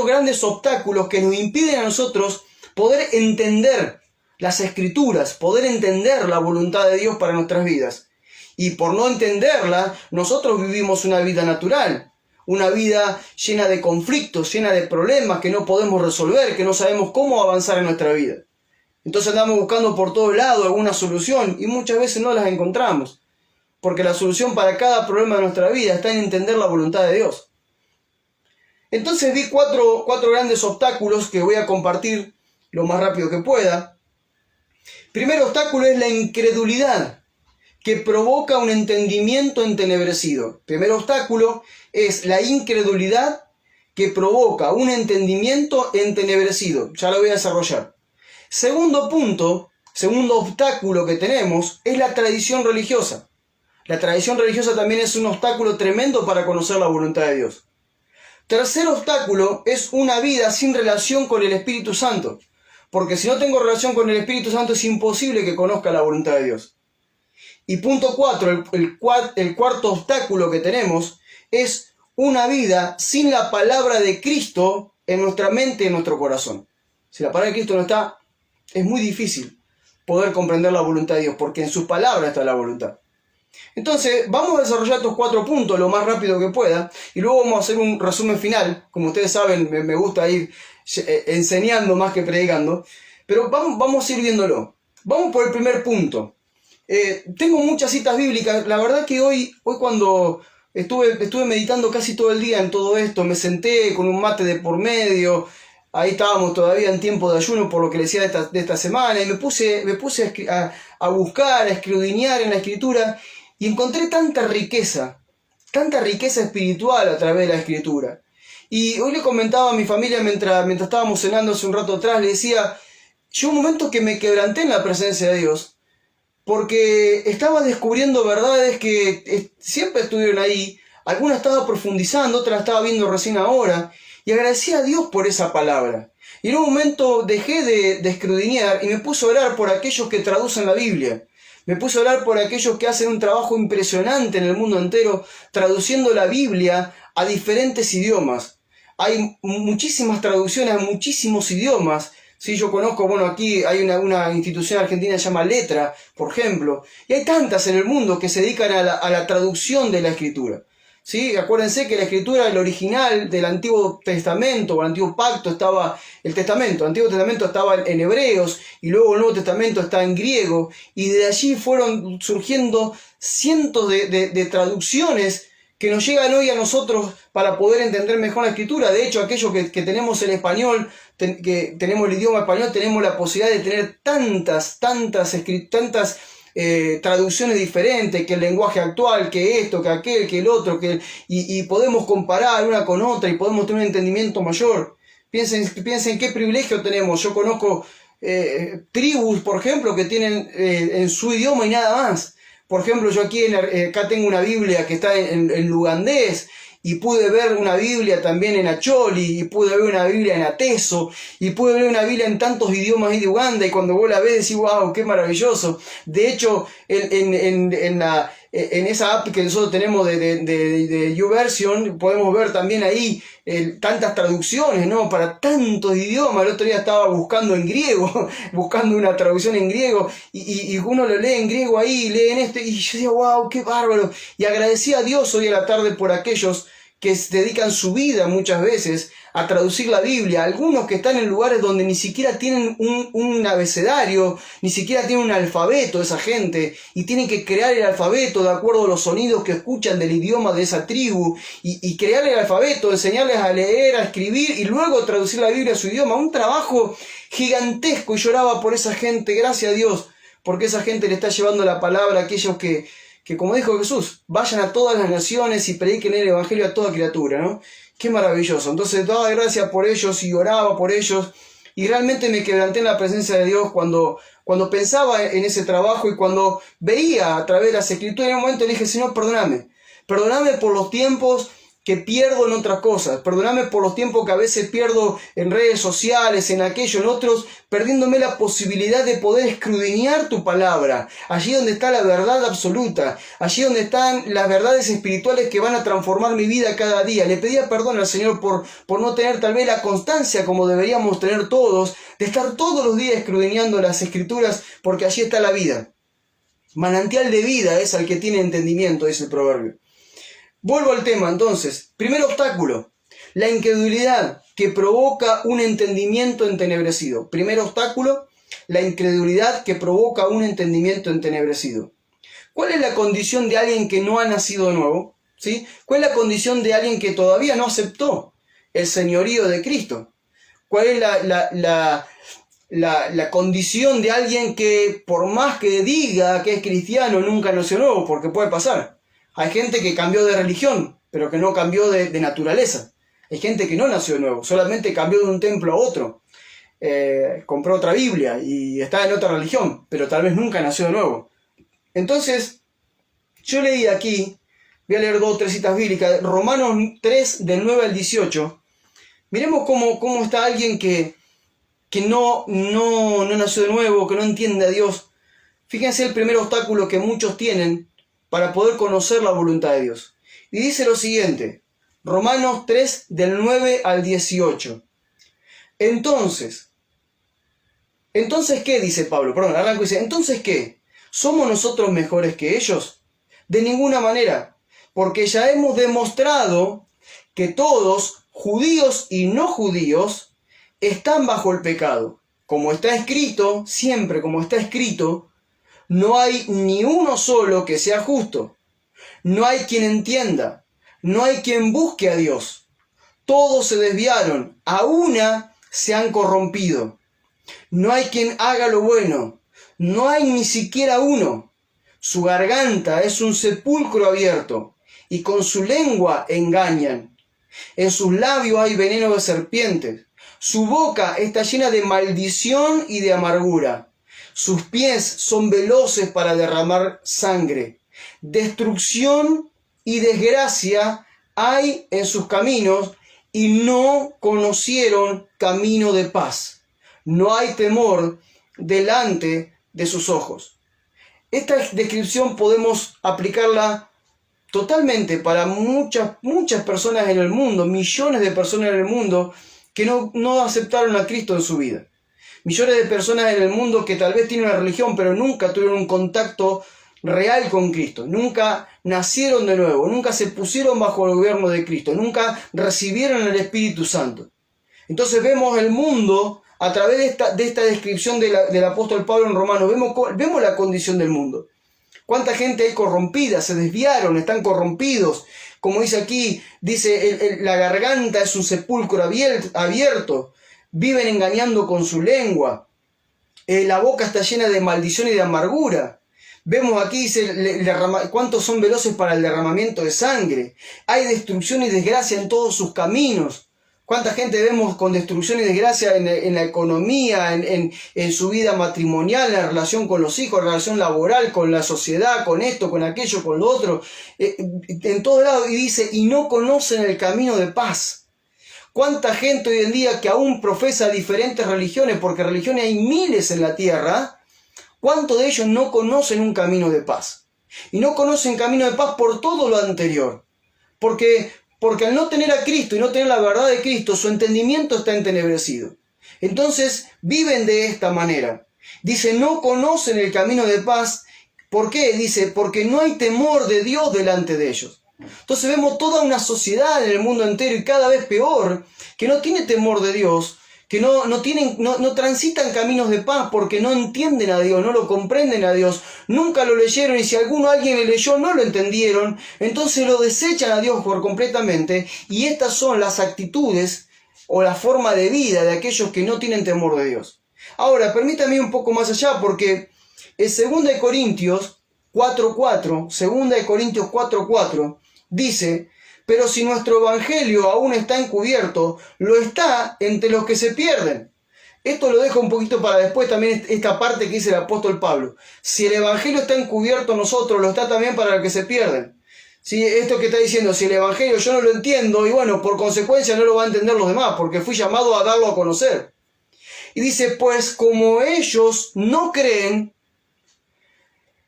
grandes obstáculos que nos impiden a nosotros poder entender las Escrituras, poder entender la voluntad de Dios para nuestras vidas. Y por no entenderla, nosotros vivimos una vida natural, una vida llena de conflictos, llena de problemas que no podemos resolver, que no sabemos cómo avanzar en nuestra vida. Entonces andamos buscando por todos lados alguna solución y muchas veces no las encontramos, porque la solución para cada problema de nuestra vida está en entender la voluntad de Dios. Entonces vi cuatro grandes obstáculos que voy a compartir lo más rápido que pueda. Primer obstáculo es la incredulidad, que provoca un entendimiento entenebrecido. Primer obstáculo es la incredulidad que provoca un entendimiento entenebrecido. Ya lo voy a desarrollar. Segundo obstáculo que tenemos es la tradición religiosa. La tradición religiosa también es un obstáculo tremendo para conocer la voluntad de Dios. Tercer obstáculo es una vida sin relación con el Espíritu Santo. Porque si no tengo relación con el Espíritu Santo es imposible que conozca la voluntad de Dios. Y punto 4, el cuarto obstáculo que tenemos es una vida sin la palabra de Cristo en nuestra mente y en nuestro corazón. Si la palabra de Cristo no está, es muy difícil poder comprender la voluntad de Dios, porque en sus palabras está la voluntad. Entonces, vamos a desarrollar estos 4 puntos lo más rápido que pueda, y luego vamos a hacer un resumen final. Como ustedes saben, me gusta ir enseñando más que predicando, pero vamos a ir viéndolo. Vamos por el primer punto. Tengo muchas citas bíblicas. La verdad que hoy cuando estuve meditando casi todo el día en todo esto, me senté con un mate de por medio. Ahí estábamos todavía en tiempo de ayuno por lo que les decía de esta semana, y me puse a buscar, a escudriñar en la Escritura, y encontré tanta riqueza espiritual a través de la Escritura. Y hoy le comentaba a mi familia mientras estábamos cenando hace un rato atrás, le decía, llegó un momento que me quebranté en la presencia de Dios, porque estaba descubriendo verdades que siempre estuvieron ahí, algunas estaba profundizando, otras estaba viendo recién ahora, y agradecí a Dios por esa palabra. Y en un momento dejé de escudriñar y me puse a orar por aquellos que traducen la Biblia. Me puse a orar por aquellos que hacen un trabajo impresionante en el mundo entero, traduciendo la Biblia a diferentes idiomas. Hay muchísimas traducciones a muchísimos idiomas. Sí, yo conozco, bueno, aquí hay una institución argentina que se llama Letra, por ejemplo, y hay tantas en el mundo que se dedican a la traducción de la Escritura. ¿Sí? Acuérdense que la Escritura, el original del Antiguo Testamento o el Antiguo Pacto estaba, el Antiguo Testamento estaba en hebreos y luego el Nuevo Testamento está en griego, y de allí fueron surgiendo cientos de traducciones que nos llegan hoy a nosotros para poder entender mejor la Escritura. De hecho, aquellos que tenemos el español, que tenemos el idioma español, tenemos la posibilidad de tener tantas traducciones diferentes, que el lenguaje actual, que esto, que aquel, que el otro, y podemos comparar una con otra y podemos tener un entendimiento mayor. Piensen qué privilegio tenemos. Yo conozco tribus, por ejemplo, que tienen en su idioma y nada más. Por ejemplo, yo acá tengo una Biblia que está en lugandés, y pude ver una Biblia también en acholi, y pude ver una Biblia en ateso, y pude ver una Biblia en tantos idiomas de Uganda, y cuando vos la ves decís, wow, qué maravilloso. De hecho, en esa app que nosotros tenemos de YouVersion, podemos ver también ahí tantas traducciones, ¿no? Para tantos idiomas. El otro día estaba buscando en griego, buscando una traducción en griego, y uno lo lee en griego ahí, lee en y yo decía, wow, qué bárbaro. Y agradecí a Dios hoy a la tarde por aquellos que dedican su vida muchas veces a traducir la Biblia, algunos que están en lugares donde ni siquiera tienen un abecedario, ni siquiera tienen un alfabeto esa gente, y tienen que crear el alfabeto de acuerdo a los sonidos que escuchan del idioma de esa tribu, y crear el alfabeto, enseñarles a leer, a escribir, y luego traducir la Biblia a su idioma. Un trabajo gigantesco, y lloraba por esa gente. Gracias a Dios, porque esa gente le está llevando la palabra a aquellos que como dijo Jesús, vayan a todas las naciones y prediquen el evangelio a toda criatura, ¿no? Qué maravilloso. Entonces daba gracias por ellos y oraba por ellos, y realmente me quebranté en la presencia de Dios cuando pensaba en ese trabajo y cuando veía a través de las Escrituras. En un momento le dije, Señor, perdóname por los tiempos que pierdo en otras cosas, perdóname por los tiempos que a veces pierdo en redes sociales, en aquello, en otros, perdiéndome la posibilidad de poder escudriñar tu palabra, allí donde está la verdad absoluta, allí donde están las verdades espirituales que van a transformar mi vida cada día. Le pedía perdón al Señor por no tener tal vez la constancia como deberíamos tener todos, de estar todos los días escudriñando las Escrituras, porque allí está la vida. Manantial de vida es al que tiene entendimiento, dice el proverbio. Vuelvo al tema entonces. Primer obstáculo, la incredulidad que provoca un entendimiento entenebrecido. Primer obstáculo, la incredulidad que provoca un entendimiento entenebrecido. ¿Cuál es la condición de alguien que no ha nacido de nuevo? ¿Sí? ¿Cuál es la condición de alguien que todavía no aceptó el señorío de Cristo? ¿Cuál es la condición de alguien que, por más que diga que es cristiano, nunca nació de nuevo? Porque puede pasar. Hay gente que cambió de religión, pero que no cambió de naturaleza. Hay gente que no nació de nuevo, solamente cambió de un templo a otro. Compró otra Biblia y está en otra religión, pero tal vez nunca nació de nuevo. Entonces, yo leí aquí, voy a leer 2 o 3 citas bíblicas, Romanos 3, del 9 al 18. Miremos cómo está alguien que no nació de nuevo, que no entiende a Dios. Fíjense el primer obstáculo que muchos tienen para poder conocer la voluntad de Dios. Y dice lo siguiente, Romanos 3, del 9 al 18. Entonces, ¿qué? Dice Pablo, arranco y dice, ¿entonces qué? ¿Somos nosotros mejores que ellos? De ninguna manera, porque ya hemos demostrado que todos, judíos y no judíos, están bajo el pecado. Como está escrito, siempre como está escrito, no hay ni uno solo que sea justo. No hay quien entienda. No hay quien busque a Dios. Todos se desviaron. A una se han corrompido. No hay quien haga lo bueno. No hay ni siquiera uno. Su garganta es un sepulcro abierto, y con su lengua engañan. En sus labios hay veneno de serpientes. Su boca está llena de maldición y de amargura. Sus pies son veloces para derramar sangre. Destrucción y desgracia hay en sus caminos, y no conocieron camino de paz. No hay temor delante de sus ojos. Esta descripción podemos aplicarla totalmente para muchas personas en el mundo, millones de personas en el mundo que no aceptaron a Cristo en su vida. Millones de personas en el mundo que tal vez tienen una religión, pero nunca tuvieron un contacto real con Cristo. Nunca nacieron de nuevo, nunca se pusieron bajo el gobierno de Cristo, nunca recibieron el Espíritu Santo. Entonces vemos el mundo a través de esta descripción del apóstol Pablo en Romanos, vemos la condición del mundo. ¿Cuánta gente hay corrompida? Se desviaron, están corrompidos. Como dice aquí, dice, la garganta es un sepulcro abierto. Viven engañando con su lengua. La boca está llena de maldición y de amargura. Vemos aquí, dice, cuántos son veloces para el derramamiento de sangre. Hay destrucción y desgracia en todos sus caminos. ¿Cuánta gente vemos con destrucción y desgracia en la economía, en su vida matrimonial, en la relación con los hijos, en la relación laboral, con la sociedad, con esto, con aquello, con lo otro? En todo lado, y dice, y no conocen el camino de paz. ¿Cuánta gente hoy en día que aún profesa diferentes religiones, porque religiones hay miles en la tierra, cuántos de ellos no conocen un camino de paz? Y no conocen camino de paz por todo lo anterior. Porque al no tener a Cristo y no tener la verdad de Cristo, su entendimiento está entenebrecido. Entonces viven de esta manera. Dice, no conocen el camino de paz. ¿Por qué? Dice, porque no hay temor de Dios delante de ellos. Entonces vemos toda una sociedad en el mundo entero y cada vez peor, que no tiene temor de Dios, que no transitan caminos de paz porque no entienden a Dios, no lo comprenden a Dios, nunca lo leyeron, y si alguien le leyó no lo entendieron, entonces lo desechan a Dios por completamente, y estas son las actitudes o la forma de vida de aquellos que no tienen temor de Dios. Ahora, permítame un poco más allá, porque en 2 Corintios 4:4 dice, pero si nuestro evangelio aún está encubierto, lo está entre los que se pierden. Esto lo dejo un poquito para después también, esta parte que dice el apóstol Pablo. Si el evangelio está encubierto nosotros, lo está también para los que se pierden. ¿Sí? Esto que está diciendo, si el evangelio yo no lo entiendo, y bueno, por consecuencia no lo van a entender los demás, porque fui llamado a darlo a conocer. Y dice, pues como ellos no creen,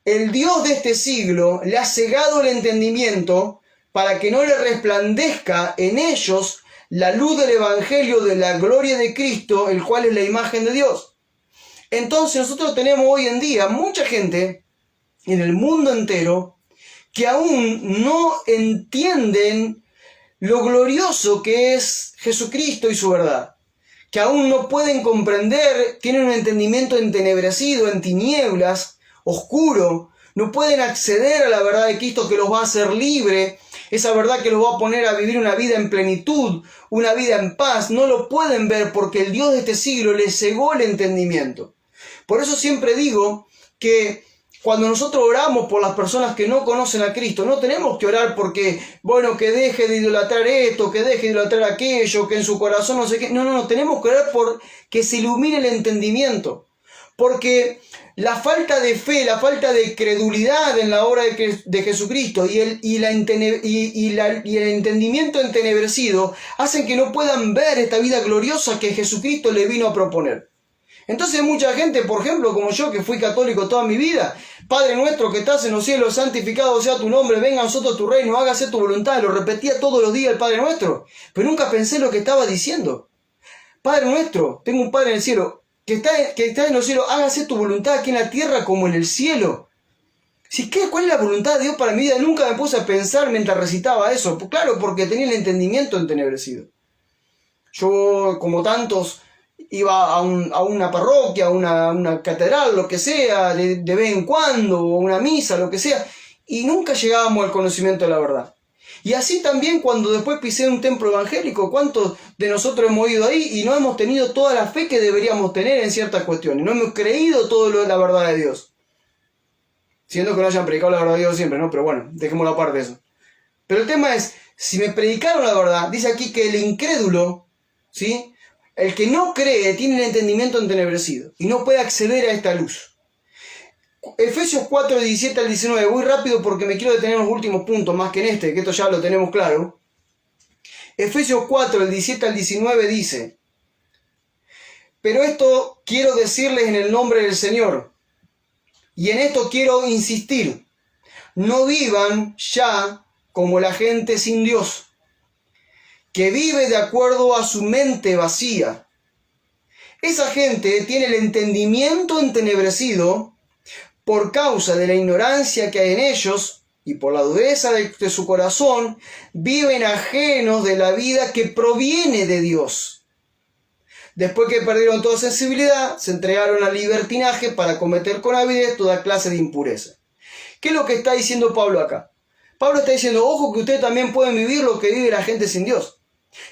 el Dios de este siglo le ha cegado el entendimiento para que no le resplandezca en ellos la luz del evangelio de la gloria de Cristo, el cual es la imagen de Dios. Entonces nosotros tenemos hoy en día mucha gente en el mundo entero que aún no entienden lo glorioso que es Jesucristo y su verdad, que aún no pueden comprender, tienen un entendimiento entenebrecido, en tinieblas, oscuro, no pueden acceder a la verdad de Cristo que los va a hacer libre, esa verdad que los va a poner a vivir una vida en plenitud, una vida en paz. No lo pueden ver porque el Dios de este siglo les cegó el entendimiento. Por eso siempre digo que cuando nosotros oramos por las personas que no conocen a Cristo, no tenemos que orar porque, bueno, que deje de idolatrar esto, que deje de idolatrar aquello, que en su corazón no sé qué. No, tenemos que orar por que se ilumine el entendimiento. Porque la falta de fe, la falta de credulidad en la obra de Jesucristo y el entendimiento entenebrecido hacen que no puedan ver esta vida gloriosa que Jesucristo le vino a proponer. Entonces mucha gente, por ejemplo, como yo, que fui católico toda mi vida, Padre nuestro que estás en los cielos, santificado sea tu nombre, venga a nosotros tu reino, hágase tu voluntad, lo repetía todos los días el Padre nuestro, pero nunca pensé lo que estaba diciendo. Padre nuestro, tengo un Padre en el cielo, que está en los cielos, hágase tu voluntad aquí en la tierra como en el cielo. ¿Cuál es la voluntad de Dios para mi vida? Nunca me puse a pensar mientras recitaba eso. Pues claro, porque tenía el entendimiento entenebrecido. Yo, como tantos, iba a una parroquia, a una catedral, lo que sea, de vez en cuando, o una misa, lo que sea, y nunca llegábamos al conocimiento de la verdad. Y así también cuando después pisé un templo evangélico, ¿cuántos de nosotros hemos ido ahí y no hemos tenido toda la fe que deberíamos tener en ciertas cuestiones? No hemos creído todo lo de la verdad de Dios. Siendo que no hayan predicado la verdad de Dios siempre, ¿no? Pero bueno, dejémoslo aparte de eso. Pero el tema es, si me predicaron la verdad, dice aquí que el incrédulo, ¿sí? El que no cree tiene el entendimiento entenebrecido y no puede acceder a esta luz. Efesios 4, 17 al 19, voy rápido porque me quiero detener en los últimos puntos más que en este, que esto ya lo tenemos claro. Efesios 4, del 17 al 19 dice: pero esto quiero decirles en el nombre del Señor, y en esto quiero insistir: no vivan ya como la gente sin Dios, que vive de acuerdo a su mente vacía. Esa gente tiene el entendimiento entenebrecido por causa de la ignorancia que hay en ellos, y por la dureza de su corazón viven ajenos de la vida que proviene de Dios. Después que perdieron toda sensibilidad, se entregaron al libertinaje para cometer con avidez toda clase de impureza. ¿Qué es lo que está diciendo Pablo acá? Pablo está diciendo: ojo, que ustedes también pueden vivir lo que vive la gente sin Dios.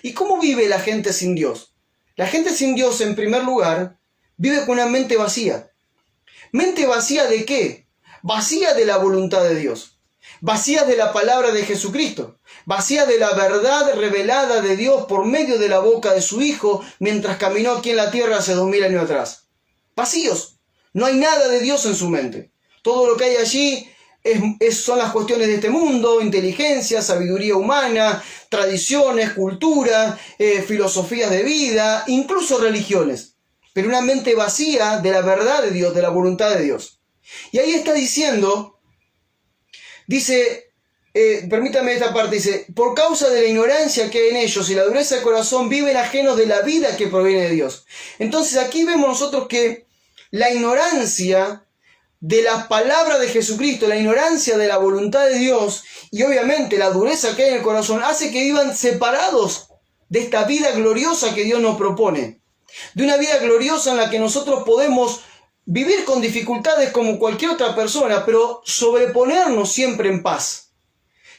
¿Y cómo vive la gente sin Dios? La gente sin Dios, en primer lugar, vive con una mente vacía. ¿Mente vacía de qué? Vacía de la voluntad de Dios. Vacía de la palabra de Jesucristo. Vacía de la verdad revelada de Dios por medio de la boca de su Hijo mientras caminó aquí en la tierra hace 2000 años atrás. Vacíos. No hay nada de Dios en su mente. Todo lo que hay allí son las cuestiones de este mundo: inteligencia, sabiduría humana, tradiciones, cultura, filosofías de vida, incluso religiones. Pero una mente vacía de la verdad de Dios, de la voluntad de Dios. Y ahí está diciendo, permítame esta parte, dice: por causa de la ignorancia que hay en ellos y la dureza del corazón viven ajenos de la vida que proviene de Dios. Entonces aquí vemos nosotros que la ignorancia de la palabra de Jesucristo, la ignorancia de la voluntad de Dios y obviamente la dureza que hay en el corazón hace que vivan separados de esta vida gloriosa que Dios nos propone. De una vida gloriosa en la que nosotros podemos vivir con dificultades como cualquier otra persona, pero sobreponernos siempre en paz.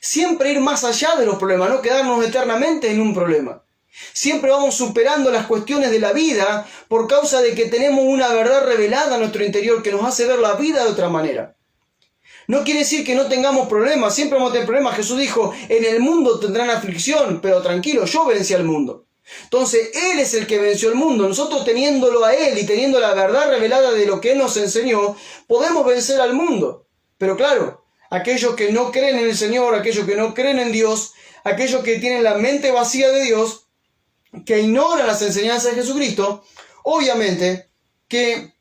Siempre ir más allá de los problemas, no quedarnos eternamente en un problema. Siempre vamos superando las cuestiones de la vida por causa de que tenemos una verdad revelada en nuestro interior que nos hace ver la vida de otra manera. No quiere decir que no tengamos problemas, siempre vamos a tener problemas. Jesús dijo: en el mundo tendrán aflicción, pero tranquilo, yo vencí al mundo. Entonces Él es el que venció el mundo. Nosotros, teniéndolo a Él y teniendo la verdad revelada de lo que Él nos enseñó, podemos vencer al mundo. Pero claro, aquellos que no creen en el Señor, aquellos que no creen en Dios, aquellos que tienen la mente vacía de Dios, que ignoran las enseñanzas de Jesucristo, obviamente que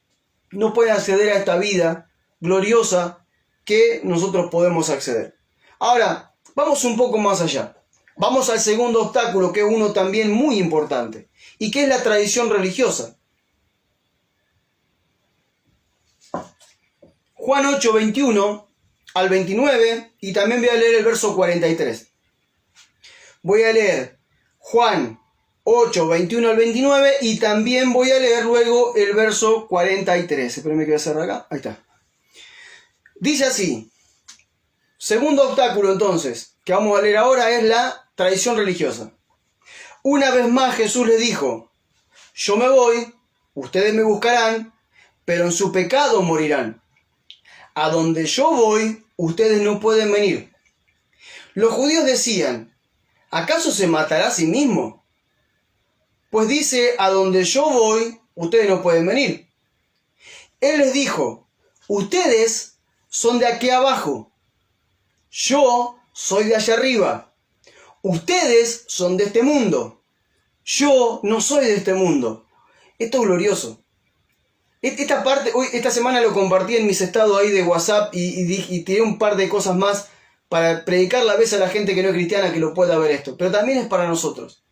no pueden acceder a esta vida gloriosa que nosotros podemos acceder. Ahora, vamos un poco más allá. Vamos al segundo obstáculo, que es uno también muy importante, y que es la tradición religiosa. Juan 8, 21 al 29, y también voy a leer el verso 43. Voy a leer Juan 8, 21 al 29, y también voy a leer luego el verso 43. Espérenme que voy a cerrar acá. Ahí está. Dice así. Segundo obstáculo, entonces, que vamos a leer ahora, es la tradición religiosa. Una vez más Jesús les dijo: yo me voy, ustedes me buscarán, pero en su pecado morirán. A donde yo voy, ustedes no pueden venir. Los judíos decían: ¿acaso se matará a sí mismo? Pues dice: a donde yo voy, ustedes no pueden venir. Él les dijo: ustedes son de aquí abajo, yo soy de allá arriba. Ustedes son de este mundo, yo no soy de este mundo. Esto es glorioso. Esta parte, esta semana lo compartí en mis estados ahí de WhatsApp y tiré un par de cosas más para predicar la vez a la gente que no es cristiana que lo pueda ver esto. Pero también es para nosotros.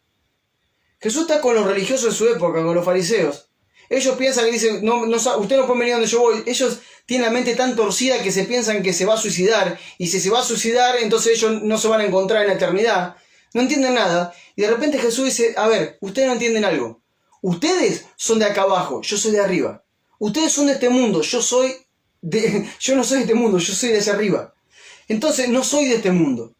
Jesús está con los religiosos de su época, con los fariseos. Ellos piensan que dicen: usted no puede venir donde yo voy. Ellos tienen la mente tan torcida que se piensan que se va a suicidar. Y si se va a suicidar, entonces ellos no se van a encontrar en la eternidad. No entienden nada. Y de repente Jesús dice: a ver, ustedes no entienden algo. Ustedes son de acá abajo, yo soy de arriba. Ustedes son de este mundo, yo no soy de este mundo, yo soy de allá arriba. Entonces no soy de este mundo.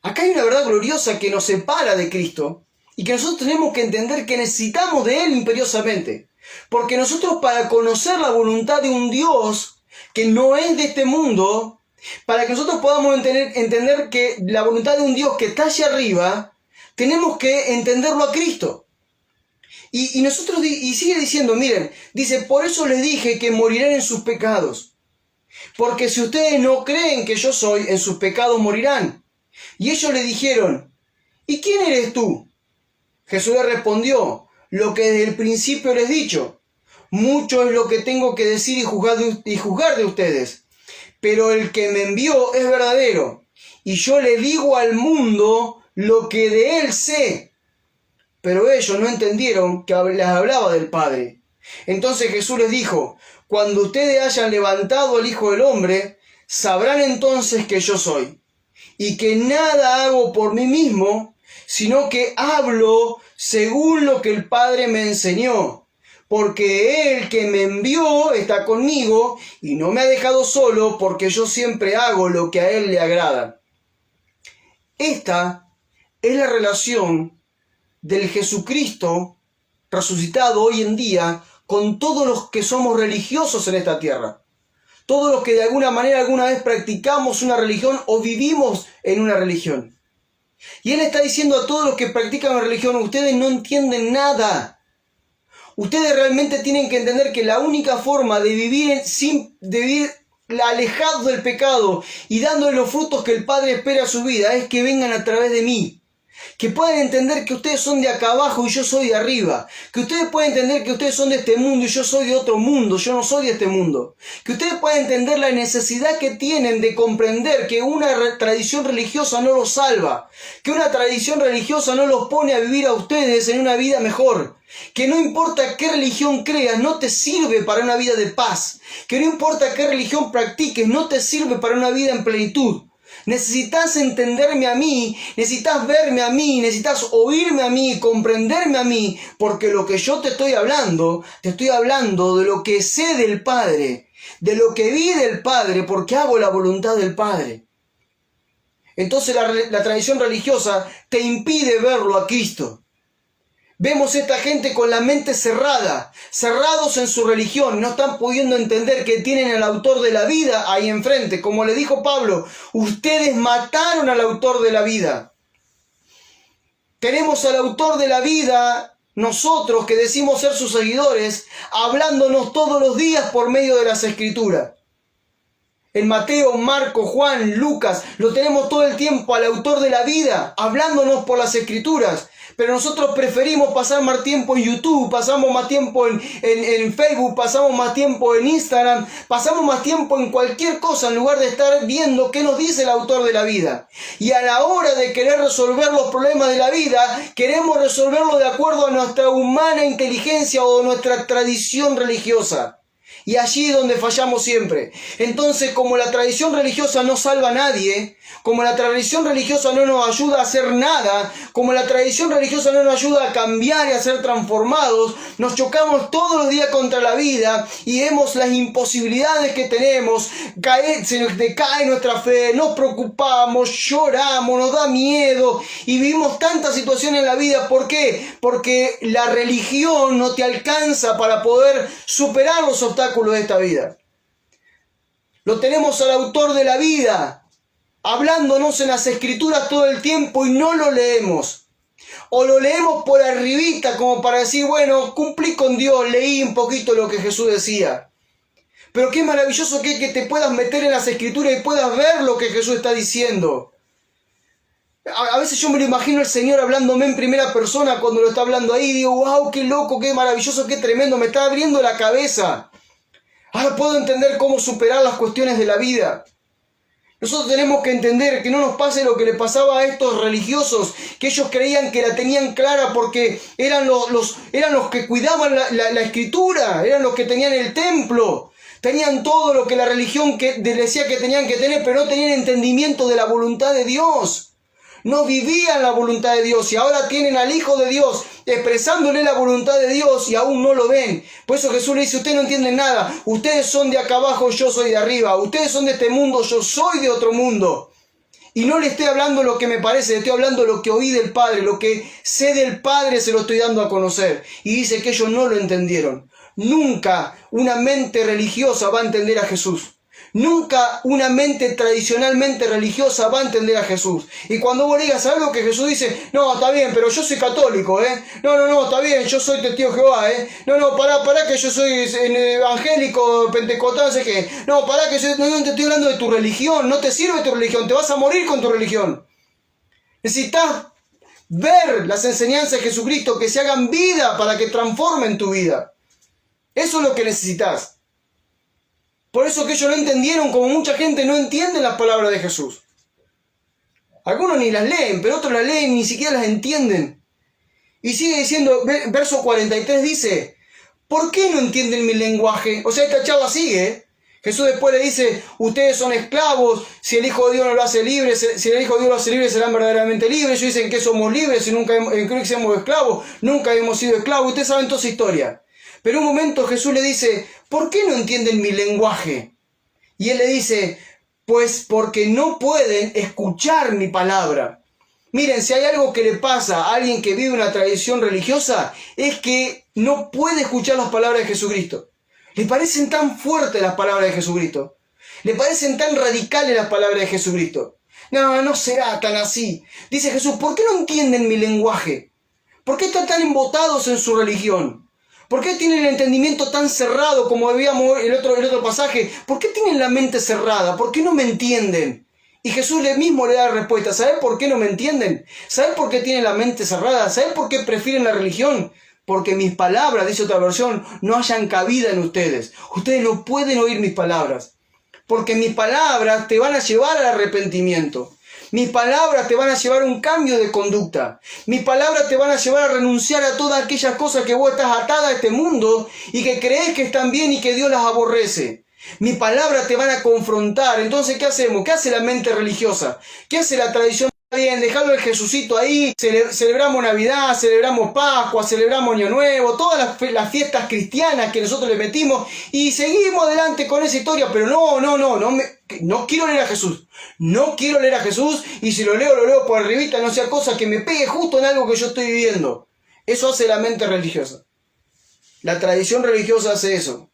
Acá hay una verdad gloriosa que nos separa de Cristo y que nosotros tenemos que entender que necesitamos de Él imperiosamente. Porque nosotros, para conocer la voluntad de un Dios que no es de este mundo, para que nosotros podamos entender que la voluntad de un Dios que está allá arriba, tenemos que entenderlo a Cristo. Y sigue diciendo, miren, dice: por eso les dije que morirán en sus pecados. Porque si ustedes no creen que yo soy, en sus pecados morirán. Y ellos le dijeron: ¿Y quién eres tú? Jesús le respondió, lo que desde el principio les he dicho. Mucho es lo que tengo que decir y juzgar de ustedes. Pero el que me envió es verdadero, y yo le digo al mundo lo que de él sé. Pero ellos no entendieron que les hablaba del Padre. Entonces Jesús les dijo, cuando ustedes hayan levantado al Hijo del Hombre, sabrán entonces que yo soy, y que nada hago por mí mismo, sino que hablo según lo que el Padre me enseñó, porque Él que me envió está conmigo y no me ha dejado solo, porque yo siempre hago lo que a Él le agrada. Esta es la relación del Jesucristo resucitado hoy en día con todos los que somos religiosos en esta tierra. Todos los que de alguna manera alguna vez practicamos una religión o vivimos en una religión. Y Él está diciendo a todos los que practican una religión, ustedes no entienden nada. Ustedes realmente tienen que entender que la única forma de vivir alejados del pecado y dándole los frutos que el Padre espera a su vida es que vengan a través de mí. Que puedan entender que ustedes son de acá abajo y yo soy de arriba. Que ustedes puedan entender que ustedes son de este mundo y yo soy de otro mundo. Yo no soy de este mundo. Que ustedes puedan entender la necesidad que tienen de comprender que una tradición religiosa no los salva. Que una tradición religiosa no los pone a vivir a ustedes en una vida mejor. Que no importa qué religión creas, no te sirve para una vida de paz. Que no importa qué religión practiques, no te sirve para una vida en plenitud. Necesitas entenderme a mí, necesitas verme a mí, necesitas oírme a mí, comprenderme a mí, porque lo que yo te estoy hablando de lo que sé del Padre, de lo que vi del Padre, porque hago la voluntad del Padre. Entonces la tradición religiosa te impide verlo a Cristo. Vemos esta gente con la mente cerrada, cerrados en su religión, no están pudiendo entender que tienen al autor de la vida ahí enfrente. Como le dijo Pablo, ustedes mataron al autor de la vida. Tenemos al autor de la vida, nosotros que decimos ser sus seguidores, hablándonos todos los días por medio de las Escrituras. En Mateo, Marcos, Juan, Lucas, lo tenemos todo el tiempo al autor de la vida, hablándonos por las Escrituras. Pero nosotros preferimos pasar más tiempo en YouTube, pasamos más tiempo en Facebook, pasamos más tiempo en Instagram, pasamos más tiempo en cualquier cosa en lugar de estar viendo qué nos dice el autor de la vida. Y a la hora de querer resolver los problemas de la vida, queremos resolverlo de acuerdo a nuestra humana inteligencia o nuestra tradición religiosa. Y allí es donde fallamos siempre. Entonces, como la tradición religiosa no salva a nadie, como la tradición religiosa no nos ayuda a hacer nada, como la tradición religiosa no nos ayuda a cambiar y a ser transformados, nos chocamos todos los días contra la vida y vemos las imposibilidades que tenemos, se nos decae nuestra fe, nos preocupamos, lloramos, nos da miedo y vivimos tantas situaciones en la vida. ¿Por qué? Porque la religión no te alcanza para poder superar los obstáculos de esta vida. Lo tenemos al autor de la vida hablándonos en las Escrituras todo el tiempo y no lo leemos. O lo leemos por arribita como para decir, bueno, cumplí con Dios, leí un poquito lo que Jesús decía. Pero qué maravilloso que es que te puedas meter en las Escrituras y puedas ver lo que Jesús está diciendo. A veces yo me lo imagino el Señor hablándome en primera persona cuando lo está hablando ahí. Digo, wow, qué loco, qué maravilloso, qué tremendo, me está abriendo la cabeza. Ahora puedo entender cómo superar las cuestiones de la vida. Nosotros tenemos que entender que no nos pase lo que le pasaba a estos religiosos, que ellos creían que la tenían clara porque eran los que cuidaban la Escritura, eran los que tenían el templo, tenían todo lo que la religión decía que tenían que tener, pero no tenían entendimiento de la voluntad de Dios. No vivían la voluntad de Dios y ahora tienen al Hijo de Dios expresándole la voluntad de Dios y aún no lo ven. Por eso Jesús le dice, ustedes no entienden nada. Ustedes son de acá abajo, yo soy de arriba. Ustedes son de este mundo, yo soy de otro mundo. Y no le estoy hablando lo que me parece, le estoy hablando lo que oí del Padre. Lo que sé del Padre se lo estoy dando a conocer. Y dice que ellos no lo entendieron. Nunca una mente religiosa va a entender a Jesús. Nunca una mente tradicionalmente religiosa va a entender a Jesús. Y cuando vos digas algo que Jesús dice, no, está bien, pero yo soy católico, No, está bien, yo soy testigo de Jehová, No, pará que yo soy evangélico, pentecostal, no sé qué. No, pará que yo no te estoy hablando de tu religión, no te sirve tu religión, te vas a morir con tu religión. Necesitas ver las enseñanzas de Jesucristo que se hagan vida para que transformen tu vida. Eso es lo que necesitas. Por eso que ellos no entendieron, como mucha gente no entiende las palabras de Jesús. Algunos ni las leen, pero otros las leen y ni siquiera las entienden. Y sigue diciendo, verso 43 dice, ¿por qué no entienden mi lenguaje? O sea, esta chava sigue. Jesús después le dice, ustedes son esclavos, si el Hijo de Dios no lo hace libre, si el Hijo de Dios lo hace libre, serán verdaderamente libres. Ellos dicen que somos libres y nunca que somos esclavos, nunca hemos sido esclavos. Ustedes saben toda esa historia. Pero un momento Jesús le dice, ¿por qué no entienden mi lenguaje? Y él le dice, pues porque no pueden escuchar mi palabra. Miren, si hay algo que le pasa a alguien que vive una tradición religiosa, es que no puede escuchar las palabras de Jesucristo. Le parecen tan fuertes las palabras de Jesucristo. Le parecen tan radicales las palabras de Jesucristo. No, no será tan así. Dice Jesús, ¿por qué no entienden mi lenguaje? ¿Por qué están tan embotados en su religión? ¿Por qué tienen el entendimiento tan cerrado como veíamos el otro pasaje? ¿Por qué tienen la mente cerrada? ¿Por qué no me entienden? Y Jesús mismo le da la respuesta. ¿Saben por qué no me entienden? ¿Saben por qué tienen la mente cerrada? ¿Saben por qué prefieren la religión? Porque mis palabras, dice otra versión, no hayan cabida en ustedes. Ustedes no pueden oír mis palabras. Porque mis palabras te van a llevar al arrepentimiento. Mis palabras te van a llevar a un cambio de conducta. Mis palabras te van a llevar a renunciar a todas aquellas cosas que vos estás atada a este mundo y que crees que están bien y que Dios las aborrece. Mis palabras te van a confrontar. Entonces, ¿qué hacemos? ¿Qué hace la mente religiosa? ¿Qué hace la tradición? Bien, dejarlo el Jesucito ahí, celebramos Navidad, celebramos Pascua, celebramos Año Nuevo, todas las fiestas cristianas que nosotros le metimos y seguimos adelante con esa historia, pero no quiero leer a Jesús, no quiero leer a Jesús y si lo leo por arribita, no sea cosa que me pegue justo en algo que yo estoy viviendo. Eso hace la mente religiosa. La tradición religiosa hace eso.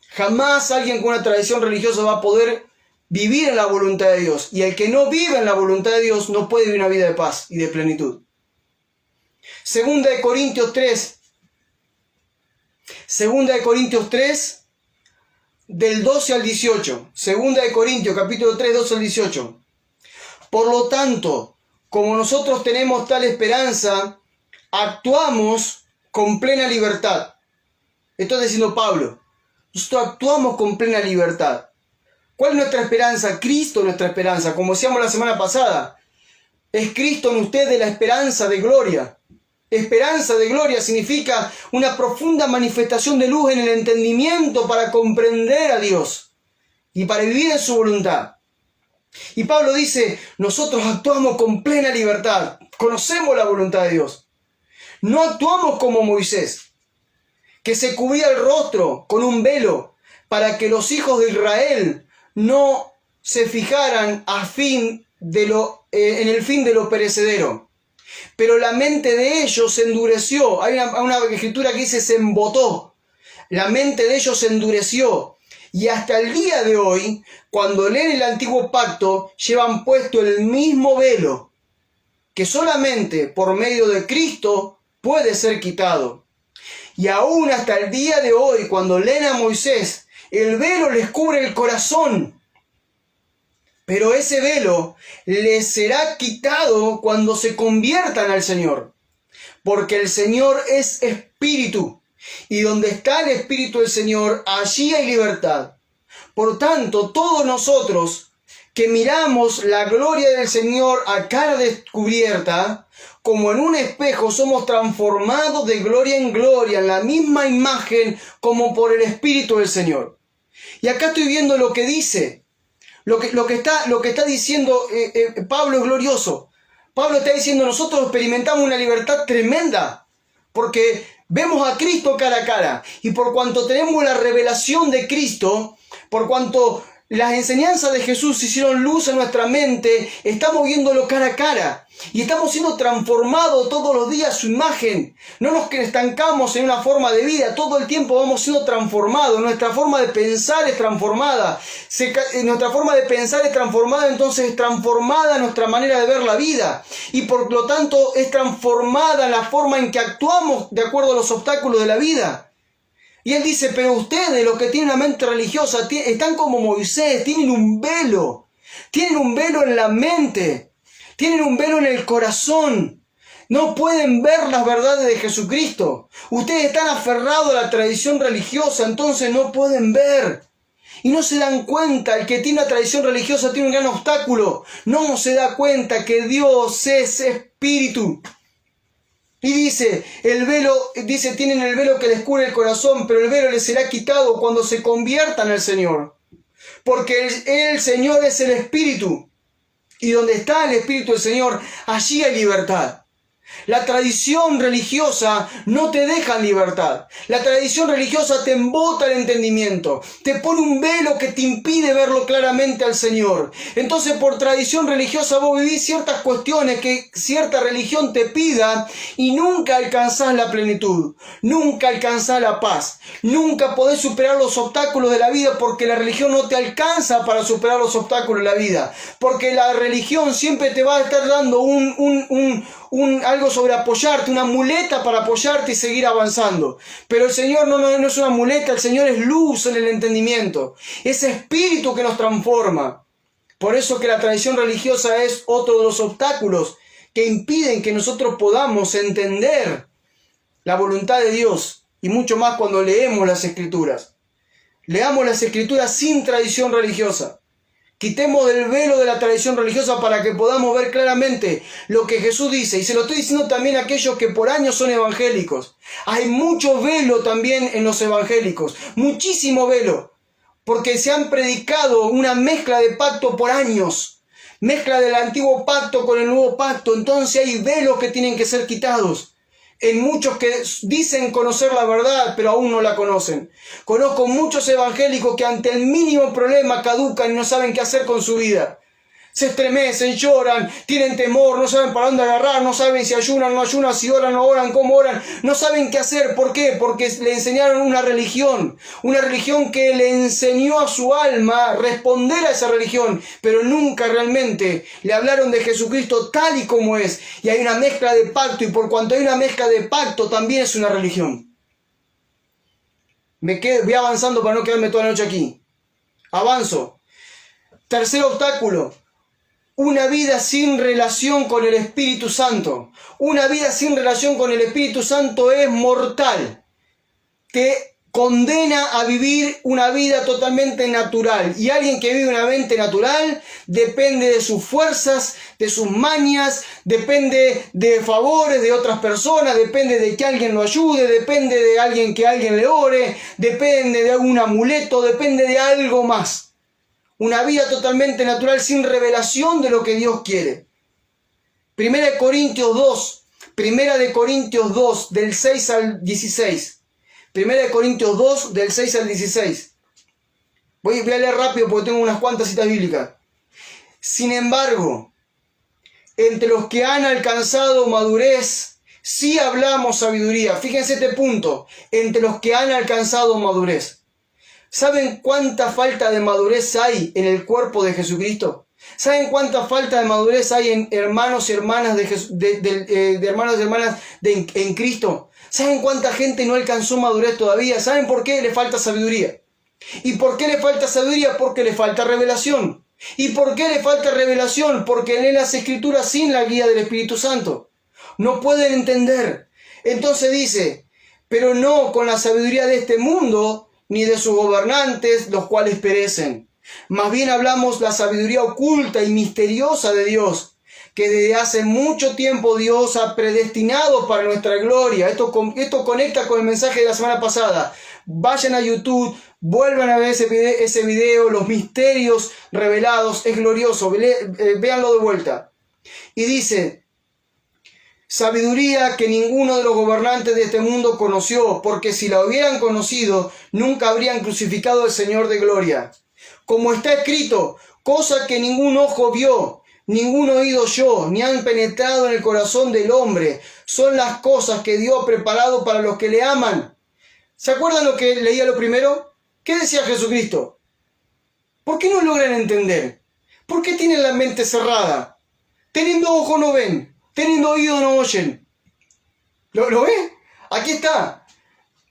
Jamás alguien con una tradición religiosa va a poder vivir en la voluntad de Dios. Y el que no vive en la voluntad de Dios no puede vivir una vida de paz y de plenitud. Segunda de Corintios 3, del 12 al 18. Segunda de Corintios, capítulo 3, 12 al 18. Por lo tanto, como nosotros tenemos tal esperanza, actuamos con plena libertad. Esto está diciendo Pablo. Nosotros actuamos con plena libertad. ¿Cuál es nuestra esperanza? Cristo es nuestra esperanza. Como decíamos la semana pasada, es Cristo en ustedes la esperanza de gloria. Esperanza de gloria significa una profunda manifestación de luz en el entendimiento para comprender a Dios y para vivir en su voluntad. Y Pablo dice, nosotros actuamos con plena libertad, conocemos la voluntad de Dios. No actuamos como Moisés, que se cubría el rostro con un velo para que los hijos de Israel no se fijaran en el fin de lo perecedero. Pero la mente de ellos se endureció. Hay una escritura que dice se embotó. La mente de ellos se endureció. Y hasta el día de hoy, cuando leen el antiguo pacto, llevan puesto el mismo velo, que solamente por medio de Cristo puede ser quitado. Y aún hasta el día de hoy, cuando leen a Moisés, el velo les cubre el corazón, pero ese velo les será quitado cuando se conviertan al Señor, porque el Señor es espíritu, y donde está el espíritu del Señor, allí hay libertad. Por tanto, todos nosotros que miramos la gloria del Señor a cara descubierta, como en un espejo somos transformados de gloria en gloria, en la misma imagen como por el Espíritu del Señor. Y acá estoy viendo lo que dice, lo que está diciendo Pablo es glorioso. Pablo está diciendo, nosotros experimentamos una libertad tremenda, porque vemos a Cristo cara a cara, y por cuanto tenemos la revelación de Cristo, por cuanto las enseñanzas de Jesús hicieron luz en nuestra mente, estamos viéndolo cara a cara y estamos siendo transformados todos los días a su imagen. No nos estancamos en una forma de vida, todo el tiempo vamos siendo transformados. Nuestra forma de pensar es transformada. Nuestra forma de pensar es transformada, entonces es transformada nuestra manera de ver la vida y por lo tanto es transformada la forma en que actuamos de acuerdo a los obstáculos de la vida. Y él dice, pero ustedes, los que tienen una mente religiosa, están como Moisés, tienen un velo en la mente, tienen un velo en el corazón, No pueden ver las verdades de Jesucristo. Ustedes están aferrados a la tradición religiosa, entonces no pueden ver. Y no se dan cuenta, el que tiene una tradición religiosa tiene un gran obstáculo. No se da cuenta que Dios es espíritu. Y dice, tienen el velo que les cubre el corazón, pero el velo les será quitado cuando se conviertan al Señor. Porque el Señor es el espíritu. Y donde está el espíritu del Señor, allí hay libertad. La tradición religiosa no te deja en libertad. La tradición religiosa te embota el entendimiento. Te pone un velo que te impide verlo claramente al Señor. Entonces, por tradición religiosa vos vivís ciertas cuestiones que cierta religión te pida y nunca alcanzás la plenitud. Nunca alcanzás la paz. Nunca podés superar los obstáculos de la vida porque la religión no te alcanza para superar los obstáculos de la vida. Porque la religión siempre te va a estar dando algo sobre apoyarte, una muleta para apoyarte y seguir avanzando. Pero el Señor no es una muleta, el Señor es luz en el entendimiento. Es espíritu que nos transforma. Por eso que la tradición religiosa es otro de los obstáculos que impiden que nosotros podamos entender la voluntad de Dios. Y mucho más cuando leemos las Escrituras. Leamos las Escrituras sin tradición religiosa. Quitemos el velo de la tradición religiosa para que podamos ver claramente lo que Jesús dice. Y se lo estoy diciendo también a aquellos que por años son evangélicos. Hay mucho velo también en los evangélicos. Muchísimo velo. Porque se han predicado una mezcla de pacto por años. Mezcla del antiguo pacto con el nuevo pacto. Entonces hay velos que tienen que ser quitados. En muchos que dicen conocer la verdad, pero aún no la conocen. Conozco muchos evangélicos que ante el mínimo problema caducan y no saben qué hacer con su vida. Se estremecen, lloran, tienen temor, no saben para dónde agarrar, no saben si ayunan o no ayunan, si oran o no oran, cómo oran. No saben qué hacer. ¿Por qué? Porque le enseñaron una religión que le enseñó a su alma responder a esa religión, pero nunca realmente le hablaron de Jesucristo tal y como es. Y hay una mezcla de pacto, y por cuanto hay una mezcla de pacto, también es una religión. Voy avanzando para no quedarme toda la noche aquí. Avanzo. Tercer obstáculo. Una vida sin relación con el Espíritu Santo. Una vida sin relación con el Espíritu Santo es mortal. Te condena a vivir una vida totalmente natural. Y alguien que vive una mente natural depende de sus fuerzas, de sus mañas, depende de favores de otras personas, depende de que alguien lo ayude, depende de que alguien le ore, depende de algún amuleto, depende de algo más. Una vida totalmente natural sin revelación de lo que Dios quiere. Primera de Corintios 2, del 6 al 16. Primera de Corintios 2, del 6 al 16. Voy a leer rápido porque tengo unas cuantas citas bíblicas. Sin embargo, entre los que han alcanzado madurez, sí hablamos sabiduría. Fíjense este punto. Entre los que han alcanzado madurez. ¿Saben cuánta falta de madurez hay en el cuerpo de Jesucristo? ¿Saben cuánta falta de madurez hay en hermanos y hermanas en Cristo? ¿Saben cuánta gente no alcanzó madurez todavía? ¿Saben por qué le falta sabiduría? ¿Y por qué le falta sabiduría? Porque le falta revelación. ¿Y por qué le falta revelación? Porque leen las Escrituras sin la guía del Espíritu Santo. No pueden entender. Entonces dice, pero no con la sabiduría de este mundo, ni de sus gobernantes, los cuales perecen. Más bien hablamos la sabiduría oculta y misteriosa de Dios, que desde hace mucho tiempo Dios ha predestinado para nuestra gloria. Esto conecta con el mensaje de la semana pasada. Vayan a YouTube, vuelvan a ver ese video, los misterios revelados, es glorioso, véanlo de vuelta. Y dice, sabiduría que ninguno de los gobernantes de este mundo conoció, porque si la hubieran conocido, nunca habrían crucificado al Señor de gloria. Como está escrito, cosa que ningún ojo vio, ningún oído oyó, ni han penetrado en el corazón del hombre, son las cosas que Dios ha preparado para los que le aman. ¿Se acuerdan lo que leía lo primero? ¿Qué decía Jesucristo? ¿Por qué no logran entender? ¿Por qué tienen la mente cerrada? Teniendo ojo no ven. Teniendo oído no oyen. ¿Lo ves? Aquí está.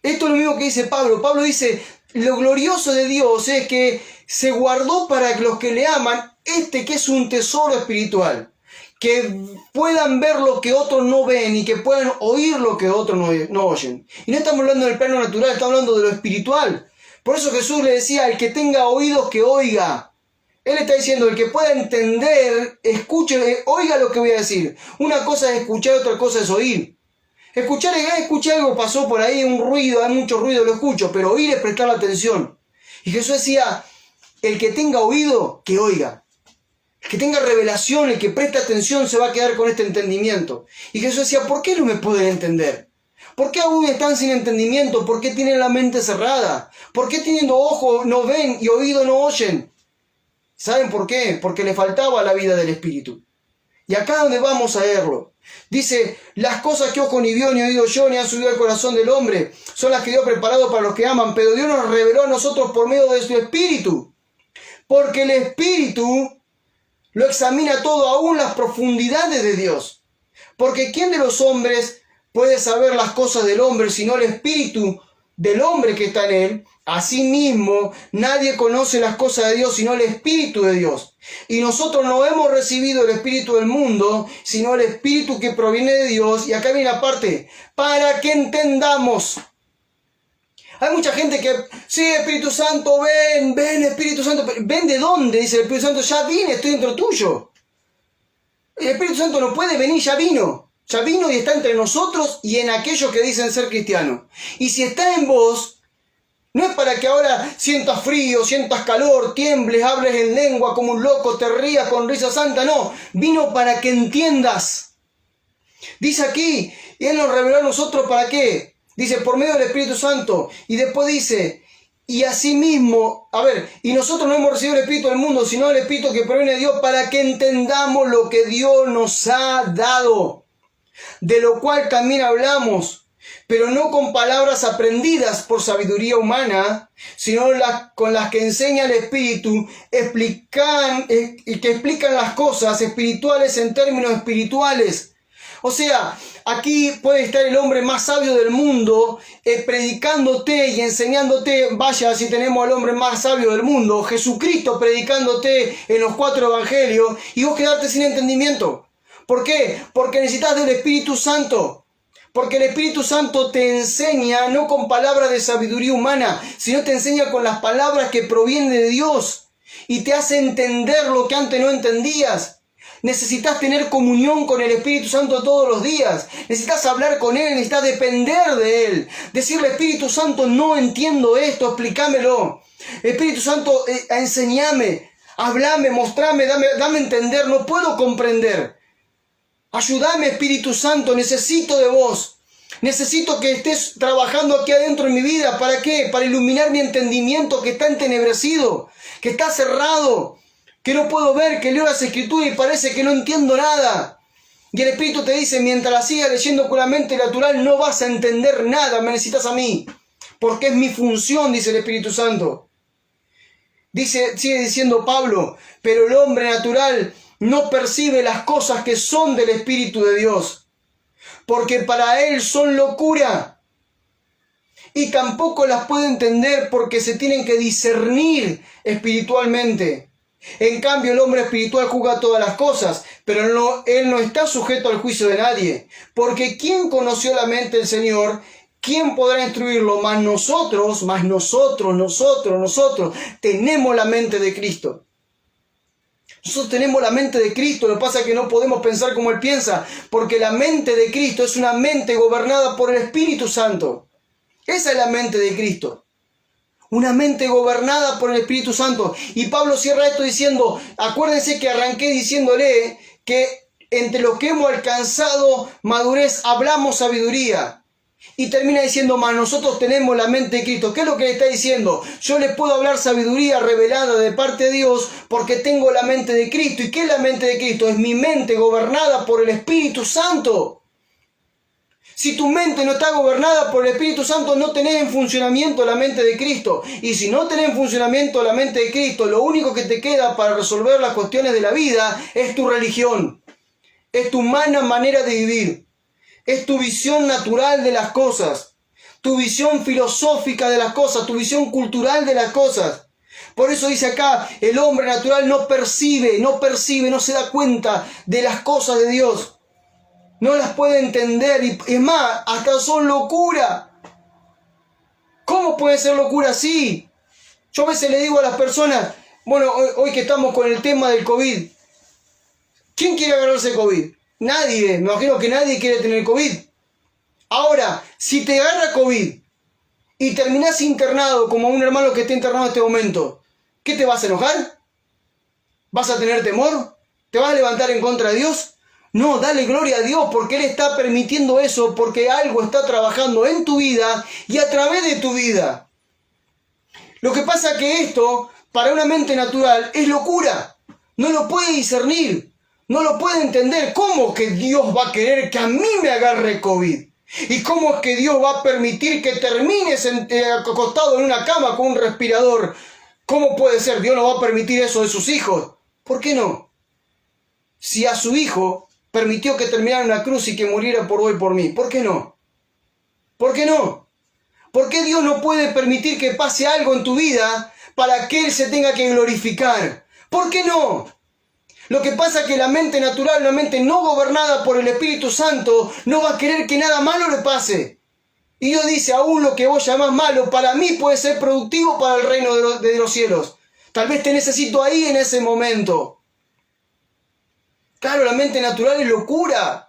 Esto es lo mismo que dice Pablo. Pablo dice, lo glorioso de Dios es que se guardó para los que le aman que es un tesoro espiritual. que puedan ver lo que otros no ven y que puedan oír lo que otros no oyen. Y no estamos hablando del plano natural, estamos hablando de lo espiritual. Por eso Jesús le decía, el que tenga oídos que oiga. Él está diciendo, el que pueda entender, escuche, oiga lo que voy a decir. Una cosa es escuchar, otra cosa es oír. Escuché algo, pasó por ahí, un ruido, hay mucho ruido, lo escucho, pero oír es prestar atención. Y Jesús decía, el que tenga oído, que oiga. El que tenga revelación, el que preste atención, se va a quedar con este entendimiento. Y Jesús decía, ¿por qué no me pueden entender? ¿Por qué aún están sin entendimiento? ¿Por qué tienen la mente cerrada? ¿Por qué teniendo ojos no ven y oído no oyen? ¿Saben por qué? Porque le faltaba la vida del Espíritu. Y acá donde vamos a verlo. Dice, las cosas que ojo ni vio ni oído yo ni han subido al corazón del hombre son las que Dios ha preparado para los que aman, pero Dios nos reveló a nosotros por medio de su Espíritu. Porque el Espíritu lo examina todo, aún las profundidades de Dios. Porque ¿quién de los hombres puede saber las cosas del hombre sino el Espíritu del hombre que está en él? Asimismo, nadie conoce las cosas de Dios sino el Espíritu de Dios. Y nosotros no hemos recibido el Espíritu del mundo, sino el Espíritu que proviene de Dios. Y acá viene la parte, para que entendamos. Hay mucha gente que, sí, Espíritu Santo, ven, Espíritu Santo. ¿Ven de dónde? Dice el Espíritu Santo, ya vine, estoy dentro tuyo. El Espíritu Santo no puede venir, ya vino. Ya vino y está entre nosotros y en aquellos que dicen ser cristianos. Y si está en vos, no es para que ahora sientas frío, sientas calor, tiembles, hables en lengua como un loco, te rías con risa santa. No, vino para que entiendas. Dice aquí, y Él nos reveló a nosotros ¿para qué? Dice, por medio del Espíritu Santo. Y después dice, y asimismo, y nosotros no hemos recibido el Espíritu del mundo, sino el Espíritu que proviene de Dios, para que entendamos lo que Dios nos ha dado, de lo cual también hablamos, pero no con palabras aprendidas por sabiduría humana, sino con las que enseña el Espíritu, que explican las cosas espirituales en términos espirituales. O sea, aquí puede estar el hombre más sabio del mundo predicándote y enseñándote. Vaya, si tenemos al hombre más sabio del mundo, Jesucristo, predicándote en los 4 evangelios, y vos quedarte sin entendimiento. ¿Por qué? Porque necesitas del Espíritu Santo. Porque el Espíritu Santo te enseña no con palabras de sabiduría humana, sino te enseña con las palabras que provienen de Dios y te hace entender lo que antes no entendías. Necesitas tener comunión con el Espíritu Santo todos los días. Necesitas hablar con Él, necesitas depender de Él. Decirle, Espíritu Santo, no entiendo esto, explícamelo. Espíritu Santo, enséñame, háblame, mostrame, dame a entender, no puedo comprender. Ayúdame, Espíritu Santo, necesito de vos. Necesito que estés trabajando aquí adentro en mi vida. ¿Para qué? Para iluminar mi entendimiento que está entenebrecido, que está cerrado, que no puedo ver, que leo las Escrituras y parece que no entiendo nada. Y el Espíritu te dice, mientras la sigas leyendo con la mente natural, no vas a entender nada, me necesitas a mí. Porque es mi función, dice el Espíritu Santo. Sigue diciendo Pablo, pero el hombre natural no percibe las cosas que son del Espíritu de Dios, porque para él son locura, y tampoco las puede entender porque se tienen que discernir espiritualmente. En cambio, el hombre espiritual juzga todas las cosas, pero él no está sujeto al juicio de nadie, porque ¿quién conoció la mente del Señor? ¿Quién podrá instruirlo? Mas nosotros tenemos la mente de Cristo. Nosotros tenemos la mente de Cristo, lo que pasa es que no podemos pensar como Él piensa, porque la mente de Cristo es una mente gobernada por el Espíritu Santo. Esa es la mente de Cristo. Una mente gobernada por el Espíritu Santo. Y Pablo cierra esto diciendo, acuérdense que arranqué diciéndole que entre los que hemos alcanzado madurez hablamos sabiduría. Y termina diciendo, mas nosotros tenemos la mente de Cristo. ¿Qué es lo que le está diciendo? Yo les puedo hablar sabiduría revelada de parte de Dios porque tengo la mente de Cristo. ¿Y qué es la mente de Cristo? Es mi mente gobernada por el Espíritu Santo. Si tu mente no está gobernada por el Espíritu Santo, no tenés en funcionamiento la mente de Cristo. Y si no tenés en funcionamiento la mente de Cristo, lo único que te queda para resolver las cuestiones de la vida es tu religión. Es tu humana manera de vivir. Es tu visión natural de las cosas. Tu visión filosófica de las cosas. Tu visión cultural de las cosas. Por eso dice acá, el hombre natural no percibe, no se da cuenta de las cosas de Dios. No las puede entender y es más, hasta son locura. ¿Cómo puede ser locura así? Yo a veces le digo a las personas, bueno, hoy que estamos con el tema del COVID, ¿quién quiere agarrarse COVID? Nadie, me imagino que nadie quiere tener COVID. Ahora, si te agarra COVID y terminás internado como un hermano que está internado en este momento, ¿qué te vas a enojar? ¿Vas a tener temor? ¿Te vas a levantar en contra de Dios? No, dale gloria a Dios porque Él está permitiendo eso, porque algo está trabajando en tu vida y a través de tu vida. Lo que pasa es que esto, para una mente natural, es locura. No lo puede discernir, no lo puede entender. ¿Cómo que Dios va a querer que a mí me agarre COVID? ¿Y cómo es que Dios va a permitir que termines acostado en una cama con un respirador? ¿Cómo puede ser? Dios no va a permitir eso de sus hijos. ¿Por qué no? Si a su hijo permitió que terminara en una cruz y que muriera por vos y por mí, ¿por qué no? ¿Por qué no? ¿Por qué Dios no puede permitir que pase algo en tu vida para que Él se tenga que glorificar? ¿Por qué no? Lo que pasa es que la mente natural, una mente no gobernada por el Espíritu Santo, no va a querer que nada malo le pase. Y Dios dice, aún lo que vos llamás malo, para mí puede ser productivo para el reino de los cielos. Tal vez te necesito ahí en ese momento. Claro, la mente natural es locura.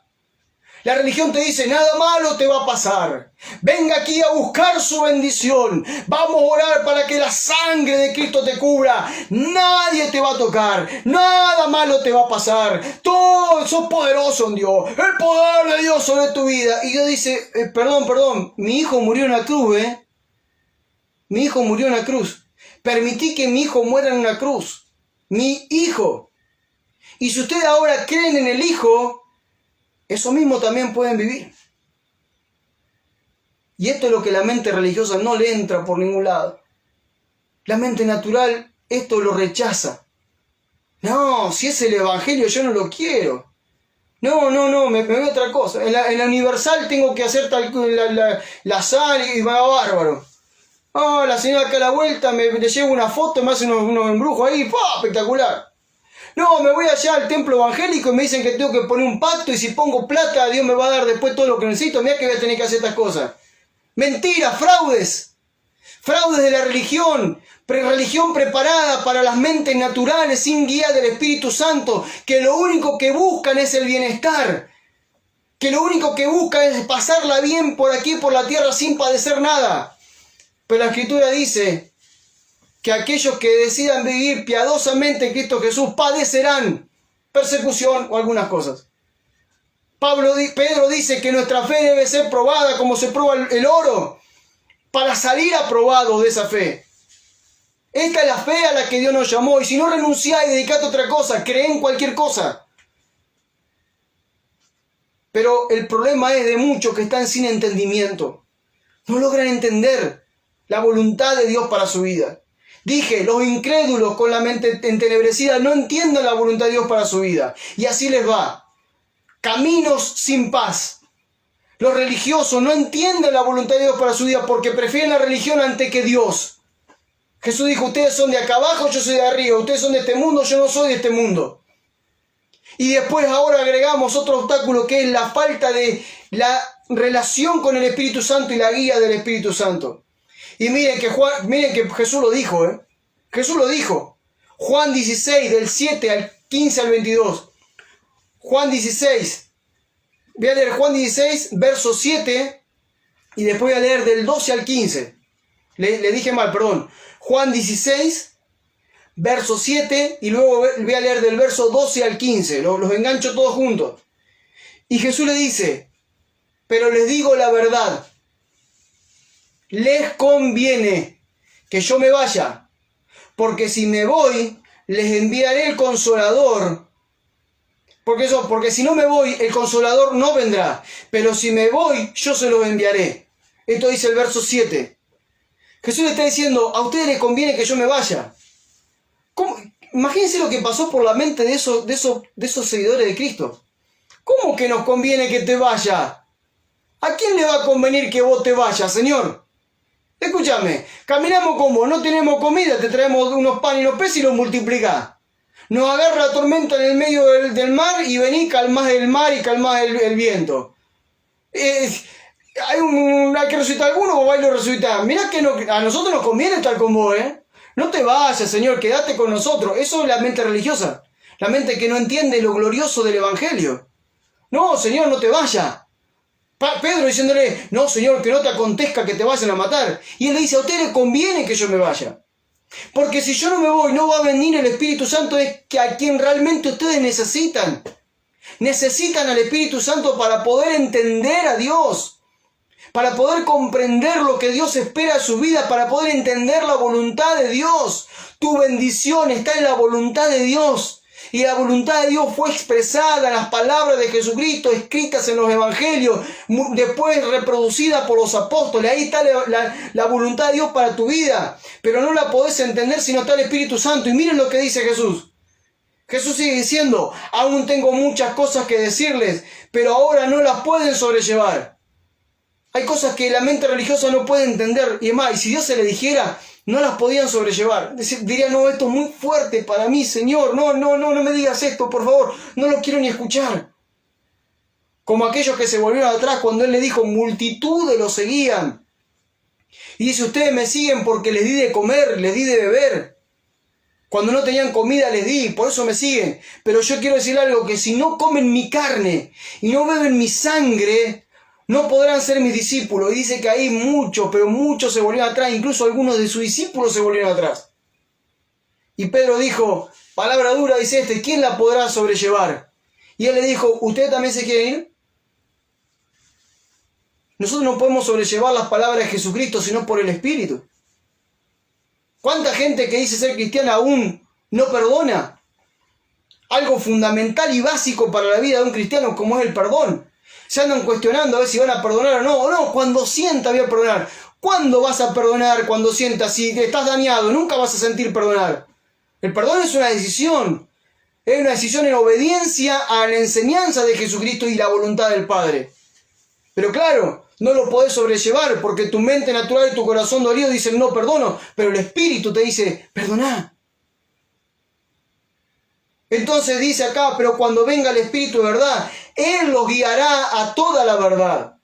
La religión te dice, nada malo te va a pasar. Venga aquí a buscar su bendición. Vamos a orar para que la sangre de Cristo te cubra. Nadie te va a tocar. Nada malo te va a pasar. Todo, sos poderoso en Dios. El poder de Dios sobre tu vida. Y Dios dice, perdón. Mi hijo murió en la cruz, Mi hijo murió en la cruz. Permití que mi hijo muera en una cruz. Mi hijo. Y si ustedes ahora creen en el Hijo, eso mismo también pueden vivir. Y esto es lo que la mente religiosa no le entra por ningún lado. La mente natural esto lo rechaza. No, si es el Evangelio yo no lo quiero. No, me veo otra cosa. En la Universal tengo que hacer la sal y va bárbaro. La señora acá a la vuelta le llevo una foto, me hace unos embrujos ahí, espectacular. No, me voy allá al templo evangélico y me dicen que tengo que poner un pacto y si pongo plata, Dios me va a dar después todo lo que necesito. Mira que voy a tener que hacer estas cosas. Mentira, fraudes. Fraudes de la religión. Religión preparada para las mentes naturales sin guía del Espíritu Santo, que lo único que buscan es el bienestar. Que lo único que buscan es pasarla bien por aquí, por la tierra, sin padecer nada. Pero la Escritura dice que aquellos que decidan vivir piadosamente en Cristo Jesús padecerán persecución o algunas cosas. Pedro dice que nuestra fe debe ser probada como se prueba el oro para salir aprobados de esa fe. Esta es la fe a la que Dios nos llamó y si no renunciás y dedicate a otra cosa, cree en cualquier cosa. Pero el problema es de muchos que están sin entendimiento. No logran entender la voluntad de Dios para su vida. Dije, los incrédulos con la mente entenebrecida no entienden la voluntad de Dios para su vida. Y así les va. Caminos sin paz. Los religiosos no entienden la voluntad de Dios para su vida porque prefieren la religión antes que Dios. Jesús dijo, ustedes son de acá abajo, yo soy de arriba. Ustedes son de este mundo, yo no soy de este mundo. Y después ahora agregamos otro obstáculo que es la falta de la relación con el Espíritu Santo y la guía del Espíritu Santo. Y miren que Jesús lo dijo, Jesús lo dijo. Juan 16, del 7 al 15 al 22. Juan 16. Voy a leer Juan 16, verso 7, y después voy a leer del 12 al 15. Le dije mal, perdón. Juan 16, verso 7, y luego voy a leer del verso 12 al 15. Los engancho todos juntos. Y Jesús le dice, pero les digo la verdad. Les conviene que yo me vaya, porque si me voy, les enviaré el Consolador. Porque si no me voy, el Consolador no vendrá. Pero si me voy, yo se lo enviaré. Esto dice el verso 7. Jesús le está diciendo, a ustedes les conviene que yo me vaya. ¿Cómo? Imagínense lo que pasó por la mente de esos seguidores de Cristo. ¿Cómo que nos conviene que te vaya? ¿A quién le va a convenir que vos te vayas, Señor? Escúchame, caminamos con vos, no tenemos comida, te traemos unos panes y unos peces y los multiplicás. Nos agarra la tormenta en el medio del mar y venís, calmás el mar y calmás el viento. Hay que resucitar alguno, o vais a lo resucitar. Mirá que a nosotros nos conviene estar con vos, ¿eh? No te vayas, Señor, quédate con nosotros. Eso es la mente religiosa. La mente que no entiende lo glorioso del Evangelio. No, Señor, no te vayas. Pedro diciéndole, no, Señor, que no te acontezca que te vayan a matar. Y él le dice, a ustedes les conviene que yo me vaya. Porque si yo no me voy, no va a venir el Espíritu Santo, es que a quien realmente ustedes necesitan. Necesitan al Espíritu Santo para poder entender a Dios, para poder comprender lo que Dios espera de su vida, para poder entender la voluntad de Dios. Tu bendición está en la voluntad de Dios. Y la voluntad de Dios fue expresada en las palabras de Jesucristo, escritas en los evangelios, después reproducida por los apóstoles. Ahí está la voluntad de Dios para tu vida. Pero no la podés entender si no está el Espíritu Santo. Y miren lo que dice Jesús. Jesús sigue diciendo, aún tengo muchas cosas que decirles, pero ahora no las pueden sobrellevar. Hay cosas que la mente religiosa no puede entender. Y es más, y si Dios se le dijera, no las podían sobrellevar. Diría, no, esto es muy fuerte para mí, Señor. No me digas esto, por favor. No lo quiero ni escuchar. Como aquellos que se volvieron atrás cuando Él le dijo, multitudes lo seguían. Y dice, ustedes me siguen porque les di de comer, les di de beber. Cuando no tenían comida les di, por eso me siguen. Pero yo quiero decir algo, que si no comen mi carne y no beben mi sangre, no podrán ser mis discípulos. Y dice que ahí muchos, pero muchos se volvieron atrás. Incluso algunos de sus discípulos se volvieron atrás. Y Pedro dijo, palabra dura, dice ¿quién la podrá sobrellevar? Y él le dijo, ¿ustedes también se quieren ir? Nosotros no podemos sobrellevar las palabras de Jesucristo, sino por el Espíritu. ¿Cuánta gente que dice ser cristiana aún no perdona? Algo fundamental y básico para la vida de un cristiano como es el perdón. Se andan cuestionando a ver si van a perdonar o no. O no, cuando sienta voy a perdonar. ¿Cuándo vas a perdonar cuando sientas? Si estás dañado, nunca vas a sentir perdonar. El perdón es una decisión. Es una decisión en obediencia a la enseñanza de Jesucristo y la voluntad del Padre. Pero claro, no lo podés sobrellevar porque tu mente natural y tu corazón dolido dicen no perdono. Pero el Espíritu te dice, perdoná. Entonces dice acá, pero cuando venga el Espíritu de verdad, Él los guiará a toda la verdad.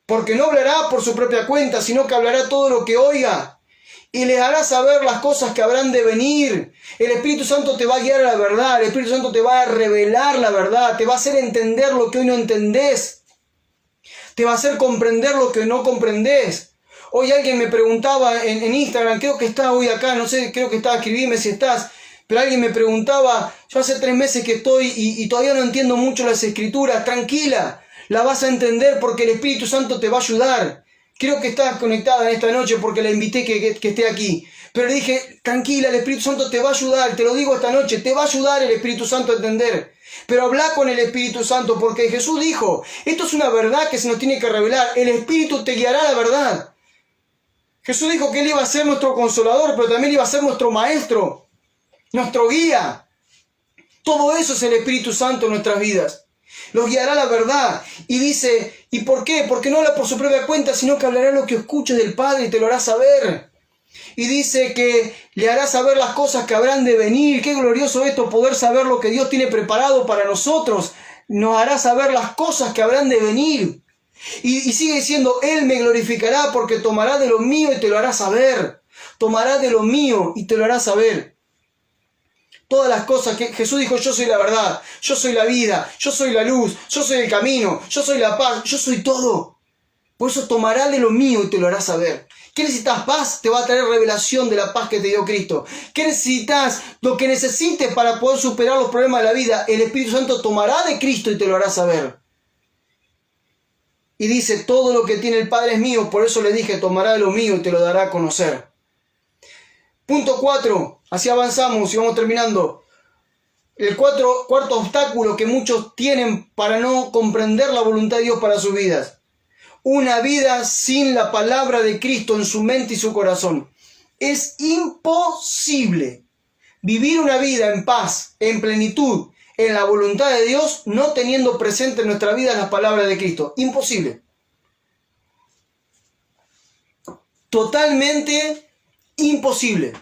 Porque no hablará por su propia cuenta, sino que hablará todo lo que oiga. Y les hará saber las cosas que habrán de venir. El Espíritu Santo te va a guiar a la verdad. El Espíritu Santo te va a revelar la verdad. Te va a hacer entender lo que hoy no entendés. Te va a hacer comprender lo que no comprendés. Hoy alguien me preguntaba en Instagram, creo que está hoy acá, no sé, creo que está, escribime si estás. Pero alguien me preguntaba, yo hace 3 meses que estoy y todavía no entiendo mucho las escrituras. Tranquila, la vas a entender porque el Espíritu Santo te va a ayudar. Creo que estás conectada en esta noche porque la invité que esté aquí. Pero le dije, tranquila, el Espíritu Santo te va a ayudar, te lo digo esta noche, te va a ayudar el Espíritu Santo a entender. Pero habla con el Espíritu Santo porque Jesús dijo, esto es una verdad que se nos tiene que revelar, el Espíritu te guiará a la verdad. Jesús dijo que Él iba a ser nuestro consolador, pero también iba a ser nuestro maestro, nuestro guía. Todo eso es el Espíritu Santo en nuestras vidas. Los guiará a la verdad. Y dice, ¿y por qué? Porque no habla por su propia cuenta, sino que hablará lo que escuche del Padre y te lo hará saber. Y dice que le hará saber las cosas que habrán de venir. Qué glorioso esto, poder saber lo que Dios tiene preparado para nosotros. Nos hará saber las cosas que habrán de venir. Y sigue diciendo, Él me glorificará porque tomará de lo mío y te lo hará saber. Tomará de lo mío y te lo hará saber. Todas las cosas que Jesús dijo, yo soy la verdad, yo soy la vida, yo soy la luz, yo soy el camino, yo soy la paz, yo soy todo. Por eso tomará de lo mío y te lo hará saber. ¿Qué necesitas? Paz, te va a traer revelación de la paz que te dio Cristo. ¿Qué necesitas? Lo que necesites para poder superar los problemas de la vida, el Espíritu Santo tomará de Cristo y te lo hará saber. Y dice, todo lo que tiene el Padre es mío, por eso le dije, tomará de lo mío y te lo dará a conocer. Punto 4, así avanzamos y vamos terminando. El cuarto obstáculo que muchos tienen para no comprender la voluntad de Dios para sus vidas. Una vida sin la palabra de Cristo en su mente y su corazón. Es imposible vivir una vida en paz, en plenitud, en la voluntad de Dios, no teniendo presente en nuestra vida las palabras de Cristo. Imposible. totalmente imposible.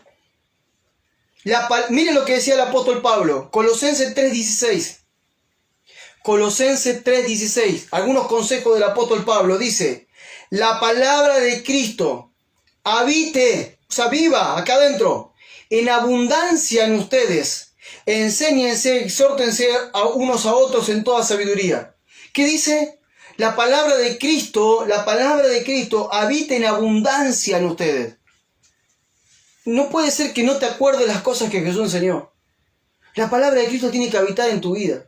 Miren lo que decía el apóstol Pablo, Colosenses 3:16. Colosenses 3:16. Algunos consejos del apóstol Pablo. Dice, la palabra de Cristo habite, o sea, viva acá adentro, en abundancia en ustedes. Enséñense, exhórtense a unos a otros en toda sabiduría. ¿Qué dice? La palabra de Cristo habita en abundancia en ustedes. No puede ser que no te acuerdes las cosas que Jesús enseñó. La palabra de Cristo tiene que habitar en tu vida.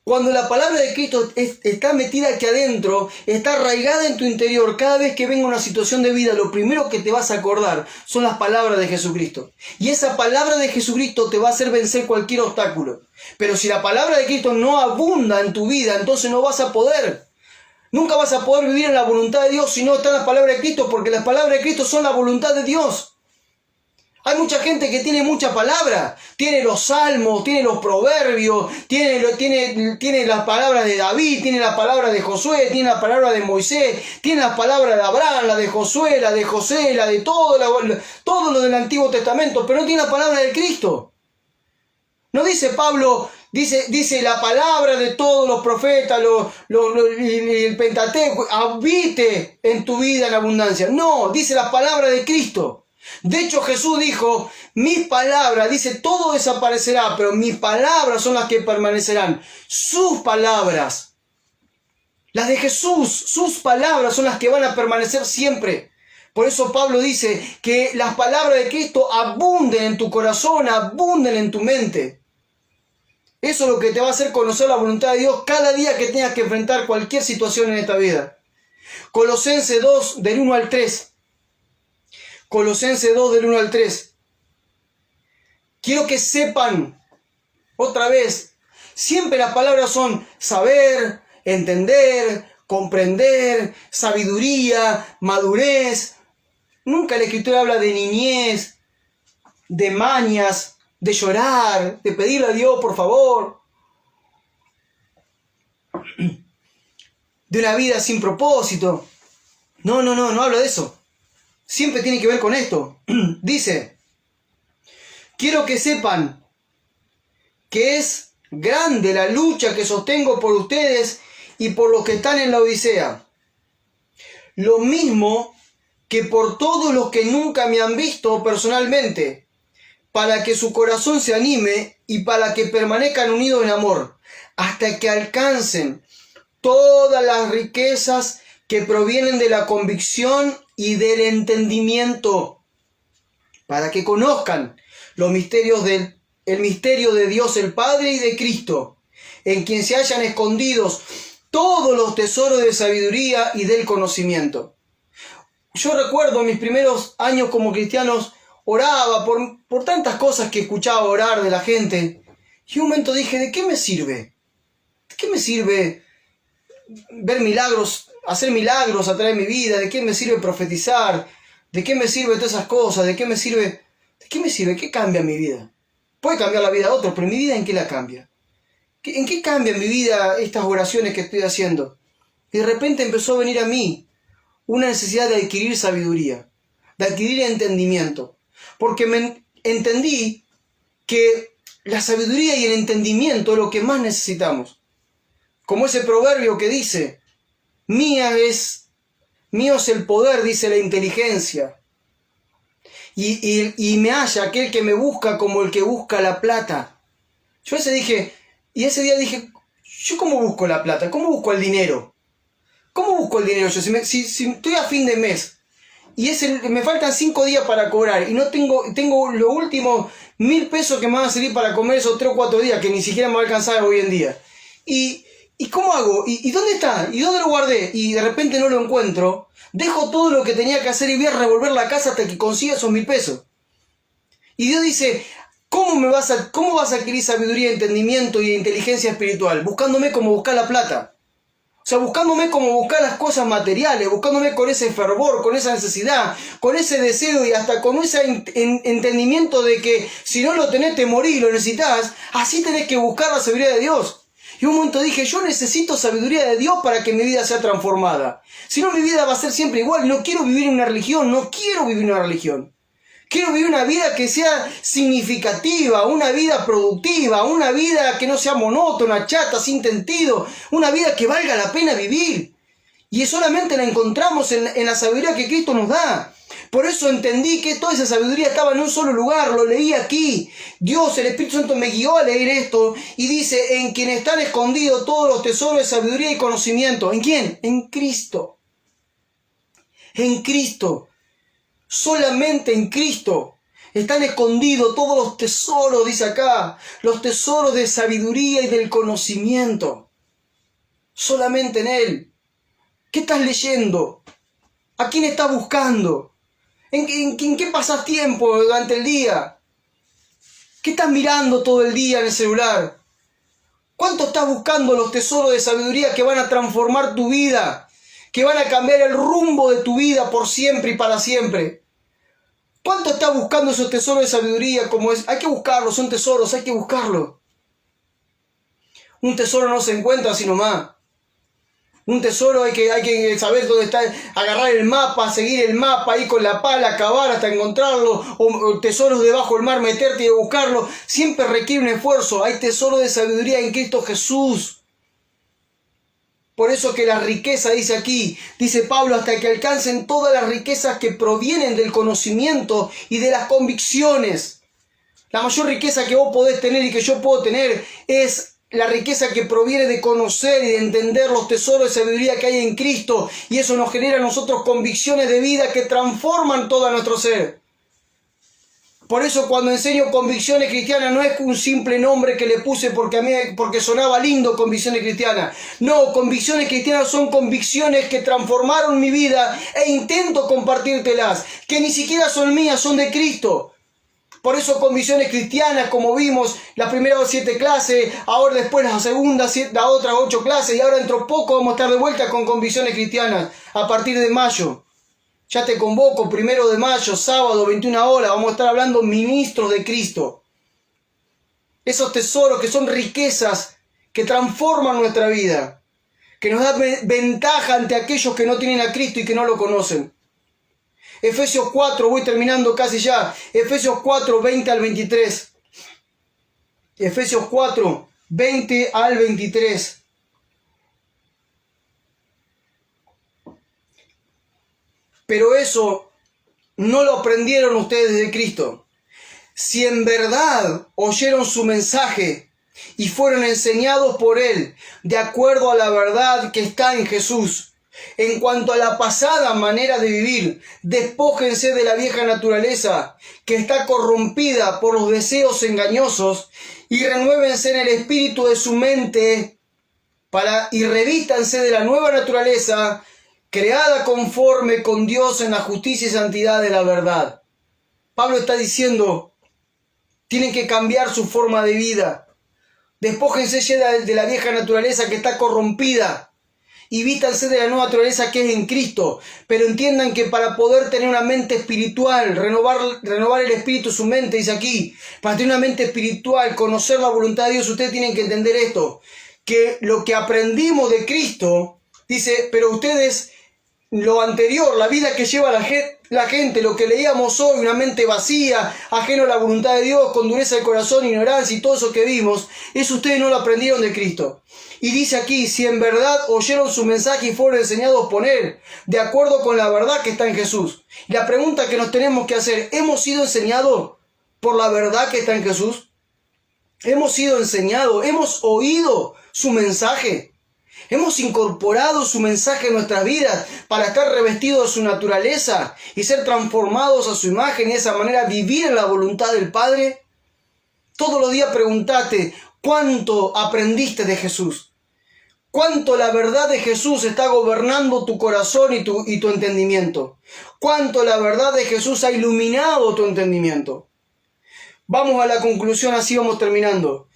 Cuando la palabra de Cristo está metida aquí adentro, está arraigada en tu interior, cada vez que venga una situación de vida, lo primero que te vas a acordar son las palabras de Jesucristo. Y esa palabra de Jesucristo te va a hacer vencer cualquier obstáculo. Pero si la palabra de Cristo no abunda en tu vida, entonces no vas a poder. Nunca vas a poder vivir en la voluntad de Dios si no está en las palabras de Cristo, porque las palabras de Cristo son la voluntad de Dios. Hay mucha gente que tiene mucha palabra, tiene los salmos, tiene los proverbios, tiene las palabras de David, tiene las palabras de Josué, tiene las palabras de Moisés, tiene las palabras de Abraham, la de Josué, la de José, la de todo lo del Antiguo Testamento, pero no tiene la palabra de Cristo. No dice Pablo, dice la palabra de todos los profetas, el Pentateuco, habite en tu vida en abundancia. No, dice la palabra de Cristo. De hecho, Jesús dijo, mis palabras, dice, todo desaparecerá, pero mis palabras son las que permanecerán. Sus palabras, las de Jesús, sus palabras son las que van a permanecer siempre. Por eso Pablo dice que las palabras de Cristo abunden en tu corazón, abunden en tu mente. Eso es lo que te va a hacer conocer la voluntad de Dios cada día que tengas que enfrentar cualquier situación en esta vida. Colosenses 2, del 1 al 3. Colosenses 2, del 1 al 3. Quiero que sepan, otra vez, siempre las palabras son saber, entender, comprender, sabiduría, madurez. Nunca la Escritura habla de niñez, de mañas, de llorar, de pedirle a Dios por favor, de una vida sin propósito. No hablo de eso. Siempre tiene que ver con esto. Dice, quiero que sepan que es grande la lucha que sostengo por ustedes y por los que están en la Odisea. Lo mismo que por todos los que nunca me han visto personalmente, para que su corazón se anime y para que permanezcan unidos en amor, hasta que alcancen todas las riquezas que provienen de la convicción y del entendimiento, para que conozcan el misterio de Dios el Padre y de Cristo, en quien se hallan escondidos todos los tesoros de sabiduría y del conocimiento. Yo recuerdo mis primeros años como cristianos, oraba por tantas cosas que escuchaba orar de la gente, y un momento dije, ¿de qué me sirve? ¿De qué me sirve ver milagros, hacer milagros a través de mi vida? ¿De qué me sirve profetizar? ¿De qué me sirve todas esas cosas? ¿De qué me sirve? ¿Qué cambia mi vida? Puede cambiar la vida de otros, pero mi vida, ¿en qué la cambia? ¿En qué cambia mi vida estas oraciones que estoy haciendo? Y de repente empezó a venir a mí una necesidad de adquirir sabiduría, de adquirir entendimiento, porque entendí que la sabiduría y el entendimiento es lo que más necesitamos. Como ese proverbio que dice, mío es el poder, dice la inteligencia. Y me halla aquel que me busca como el que busca la plata. Ese día dije, ¿yo cómo busco la plata? ¿Cómo busco el dinero? ¿Cómo busco el dinero yo? Si estoy a fin de mes y me faltan 5 días para cobrar y no tengo los últimos 1.000 pesos que me van a servir para comer esos 3 o 4 días que ni siquiera me va a alcanzar hoy en día. ¿Y cómo hago? ¿Y dónde está? ¿Y dónde lo guardé? Y de repente no lo encuentro. Dejo todo lo que tenía que hacer y voy a revolver la casa hasta que consiga esos 1.000 pesos. Y Dios dice, ¿cómo vas a adquirir sabiduría, entendimiento y inteligencia espiritual? Buscándome como buscar la plata. O sea, buscándome como buscar las cosas materiales, buscándome con ese fervor, con esa necesidad, con ese deseo y hasta con ese entendimiento de que si no lo tenés te morís, lo necesitas. Así tenés que buscar la sabiduría de Dios. Y un momento dije, yo necesito sabiduría de Dios para que mi vida sea transformada. Si no, mi vida va a ser siempre igual. No quiero vivir en una religión, no quiero vivir en una religión. Quiero vivir una vida que sea significativa, una vida productiva, una vida que no sea monótona, chata, sin sentido, una vida que valga la pena vivir. Y solamente la encontramos en la sabiduría que Cristo nos da. Por eso entendí que toda esa sabiduría estaba en un solo lugar, lo leí aquí. Dios, el Espíritu Santo me guió a leer esto y dice, en quien están escondidos todos los tesoros de sabiduría y conocimiento. ¿En quién? En Cristo. En Cristo. Solamente en Cristo están escondidos todos los tesoros, dice acá, los tesoros de sabiduría y del conocimiento. Solamente en Él. ¿Qué estás leyendo? ¿A quién estás buscando? ¿En qué pasas tiempo durante el día? ¿Qué estás mirando todo el día en el celular? ¿Cuánto estás buscando los tesoros de sabiduría que van a transformar tu vida? Que van a cambiar el rumbo de tu vida por siempre y para siempre. ¿Cuánto estás buscando esos tesoros de sabiduría? Como es, hay que buscarlos, son tesoros, hay que buscarlos. Un tesoro no se encuentra así nomás. Un tesoro hay que saber dónde está, agarrar el mapa, seguir el mapa, ir con la pala, cavar hasta encontrarlo, o tesoros debajo del mar, meterte y buscarlo. Siempre requiere un esfuerzo. Hay tesoros de sabiduría en Cristo Jesús. Por eso que la riqueza, dice aquí, dice Pablo, hasta que alcancen todas las riquezas que provienen del conocimiento y de las convicciones. La mayor riqueza que vos podés tener y que yo puedo tener es la riqueza que proviene de conocer y de entender los tesoros de sabiduría que hay en Cristo. Y eso nos genera a nosotros convicciones de vida que transforman todo nuestro ser. Por eso cuando enseño convicciones cristianas no es un simple nombre que le puse porque sonaba lindo convicciones cristianas. No, convicciones cristianas son convicciones que transformaron mi vida e intento compartírtelas. Que ni siquiera son mías, son de Cristo. Por eso convicciones cristianas, como vimos, las primeras 7 clases, ahora después las segundas, las otras 8 clases, y ahora dentro de poco vamos a estar de vuelta con convicciones cristianas a partir de mayo. Ya te convoco, 1 de mayo, sábado, 21 horas, vamos a estar hablando ministros de Cristo. Esos tesoros que son riquezas que transforman nuestra vida, que nos dan ventaja ante aquellos que no tienen a Cristo y que no lo conocen. Efesios 4, voy terminando casi ya. Efesios 4, 20 al 23. Efesios 4, 20 al 23. Pero eso no lo aprendieron ustedes de Cristo. Si en verdad oyeron su mensaje y fueron enseñados por Él, de acuerdo a la verdad que está en Jesús. En cuanto a la pasada manera de vivir, despójense de la vieja naturaleza que está corrompida por los deseos engañosos y renuévense en el espíritu de su mente y revístanse de la nueva naturaleza creada conforme con Dios en la justicia y santidad de la verdad. Pablo está diciendo, tienen que cambiar su forma de vida. Despójense de la vieja naturaleza que está corrompida y vístanse de la nueva naturaleza que es en Cristo. Pero entiendan que para poder tener una mente espiritual, renovar el espíritu, su mente, dice aquí, para tener una mente espiritual, conocer la voluntad de Dios, ustedes tienen que entender esto, que lo que aprendimos de Cristo, dice, pero ustedes, lo anterior, la vida que lleva la gente, lo que leíamos hoy, una mente vacía, ajeno a la voluntad de Dios, con dureza de corazón, ignorancia y todo eso que vimos, eso ustedes no lo aprendieron de Cristo. Y dice aquí, si en verdad oyeron su mensaje y fueron enseñados por Él, de acuerdo con la verdad que está en Jesús. Y la pregunta que nos tenemos que hacer, ¿hemos sido enseñados por la verdad que está en Jesús? ¿Hemos sido enseñados? ¿Hemos oído su mensaje? ¿Hemos incorporado su mensaje en nuestras vidas para estar revestidos de su naturaleza y ser transformados a su imagen y de esa manera vivir en la voluntad del Padre? Todos los días pregúntate, ¿cuánto aprendiste de Jesús? ¿Cuánto la verdad de Jesús está gobernando tu corazón y tu entendimiento? ¿Cuánto la verdad de Jesús ha iluminado tu entendimiento? Vamos a la conclusión, así vamos terminando.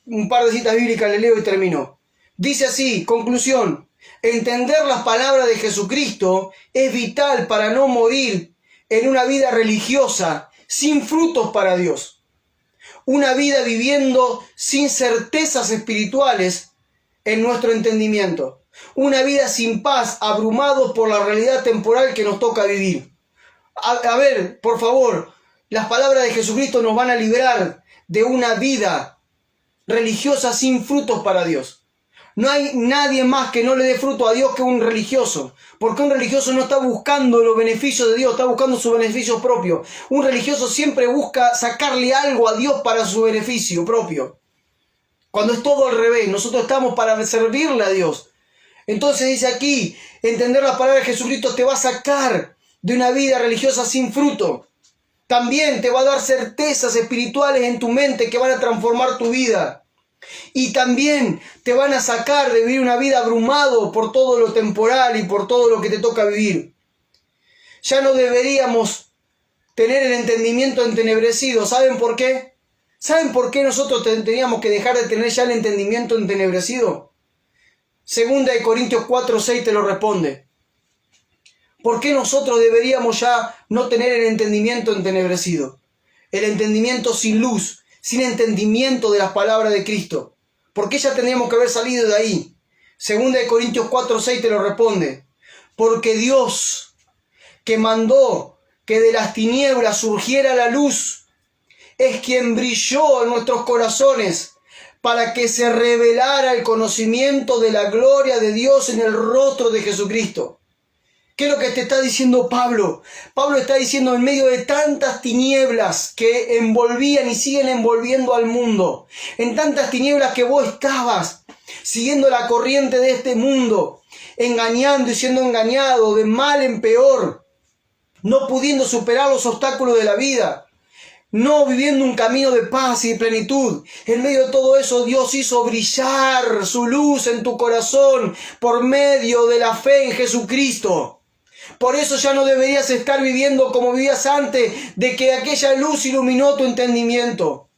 Un par de citas bíblicas le leo y termino. Dice así, conclusión, entender las palabras de Jesucristo es vital para no morir en una vida religiosa sin frutos para Dios. una vida viviendo sin certezas espirituales en nuestro entendimiento. Una vida sin paz, abrumados por la realidad temporal que nos toca vivir. A ver, por favor, las palabras de Jesucristo nos van a librar de una vida religiosa sin frutos para Dios. No hay nadie más que no le dé fruto a Dios que un religioso, porque un religioso no está buscando los beneficios de Dios, está buscando su beneficio propio. Un religioso siempre busca sacarle algo a Dios para su beneficio propio, cuando es todo al revés. Nosotros estamos para servirle a Dios. Entonces dice aquí, entender la palabra de Jesucristo te va a sacar de una vida religiosa sin fruto. También te va a dar certezas espirituales en tu mente que van a transformar tu vida. Y también te van a sacar de vivir una vida abrumado por todo lo temporal y por todo lo que te toca vivir. Ya no deberíamos tener el entendimiento entenebrecido. ¿Saben por qué? ¿Saben por qué nosotros teníamos que dejar de tener ya el entendimiento entenebrecido? Segunda de Corintios 4:6 te lo responde. ¿Por qué nosotros deberíamos ya no tener el entendimiento entenebrecido? El entendimiento sin luz, sin entendimiento de las palabras de Cristo. ¿Por qué ya tendríamos que haber salido de ahí? Segunda de Corintios 4:6 te lo responde. Porque Dios, que mandó que de las tinieblas surgiera la luz, es quien brilló en nuestros corazones para que se revelara el conocimiento de la gloria de Dios en el rostro de Jesucristo. ¿Qué es lo que te está diciendo Pablo? Pablo está diciendo, en medio de tantas tinieblas que envolvían y siguen envolviendo al mundo, en tantas tinieblas que vos estabas siguiendo la corriente de este mundo, engañando y siendo engañado de mal en peor, no pudiendo superar los obstáculos de la vida, no viviendo un camino de paz y de plenitud. En medio de todo eso, Dios hizo brillar su luz en tu corazón por medio de la fe en Jesucristo. Por eso ya no deberías estar viviendo como vivías antes de que aquella luz iluminó tu entendimiento.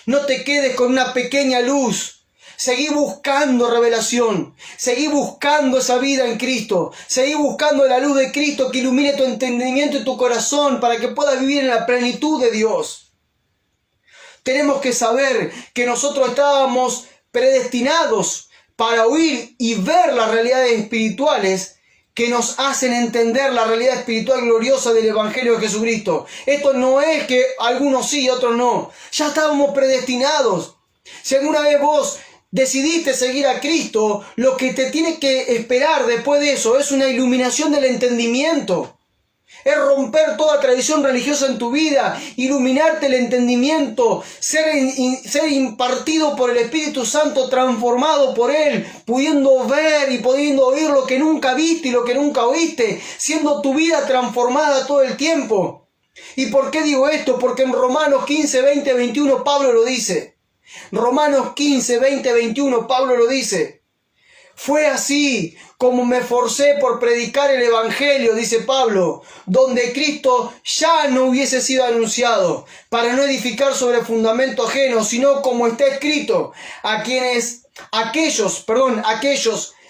No te quedes con una pequeña luz. Seguí buscando revelación. Seguí buscando esa vida en Cristo. Seguí buscando la luz de Cristo que ilumine tu entendimiento y tu corazón para que puedas vivir en la plenitud de Dios. Tenemos que saber que nosotros estábamos predestinados para oír y ver las realidades espirituales que nos hacen entender la realidad espiritual gloriosa del Evangelio de Jesucristo. Esto no es que algunos sí y otros no. Ya estábamos predestinados. Si alguna vez vos decidiste seguir a Cristo, lo que te tiene que esperar después de eso es una iluminación del entendimiento. Es romper toda tradición religiosa en tu vida, iluminarte el entendimiento, ser impartido por el Espíritu Santo, transformado por Él, pudiendo ver y pudiendo oír lo que nunca viste y lo que nunca oíste, siendo tu vida transformada todo el tiempo. ¿Y por qué digo esto? Porque en Romanos 15, 20, 21 Pablo lo dice. Romanos 15, 20, 21 Pablo lo dice. Fue así como me esforcé por predicar el Evangelio, dice Pablo, donde Cristo ya no hubiese sido anunciado, para no edificar sobre fundamento ajeno, sino como está escrito, aquellos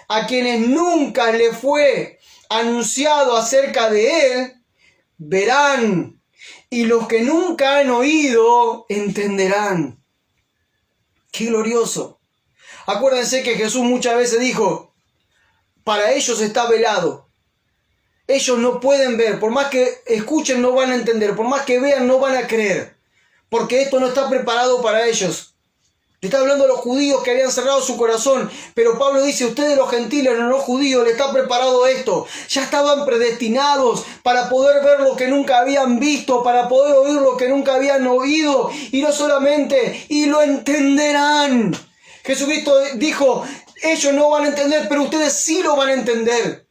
a quienes nunca le fue anunciado acerca de él, verán, y los que nunca han oído, entenderán. ¡Qué glorioso! Acuérdense que Jesús muchas veces dijo, para ellos está velado. Ellos no pueden ver, por más que escuchen no van a entender, por más que vean no van a creer, porque esto no está preparado para ellos. Le está hablando a los judíos que habían cerrado su corazón, pero Pablo dice, ustedes los gentiles, no los judíos, les está preparado esto. Ya estaban predestinados para poder ver lo que nunca habían visto, para poder oír lo que nunca habían oído, y no solamente, y lo entenderán. Jesucristo dijo, ellos no van a entender, pero ustedes sí lo van a entender.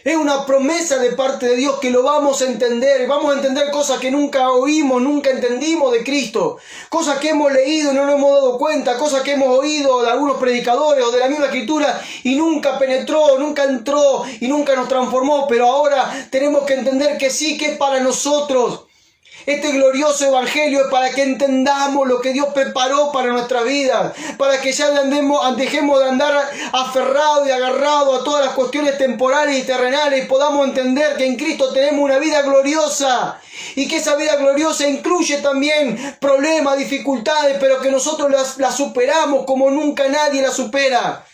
Es una promesa de parte de Dios que lo vamos a entender. Vamos a entender cosas que nunca oímos, nunca entendimos de Cristo. Cosas que hemos leído y no nos hemos dado cuenta. Cosas que hemos oído de algunos predicadores o de la misma Escritura y nunca penetró, nunca entró y nunca nos transformó. Pero ahora tenemos que entender que sí, que es para nosotros. Este glorioso evangelio es para que entendamos lo que Dios preparó para nuestra vida, para que ya dejemos de andar aferrados y agarrados a todas las cuestiones temporales y terrenales y podamos entender que en Cristo tenemos una vida gloriosa y que esa vida gloriosa incluye también problemas, dificultades, pero que nosotros las superamos como nunca nadie las supera.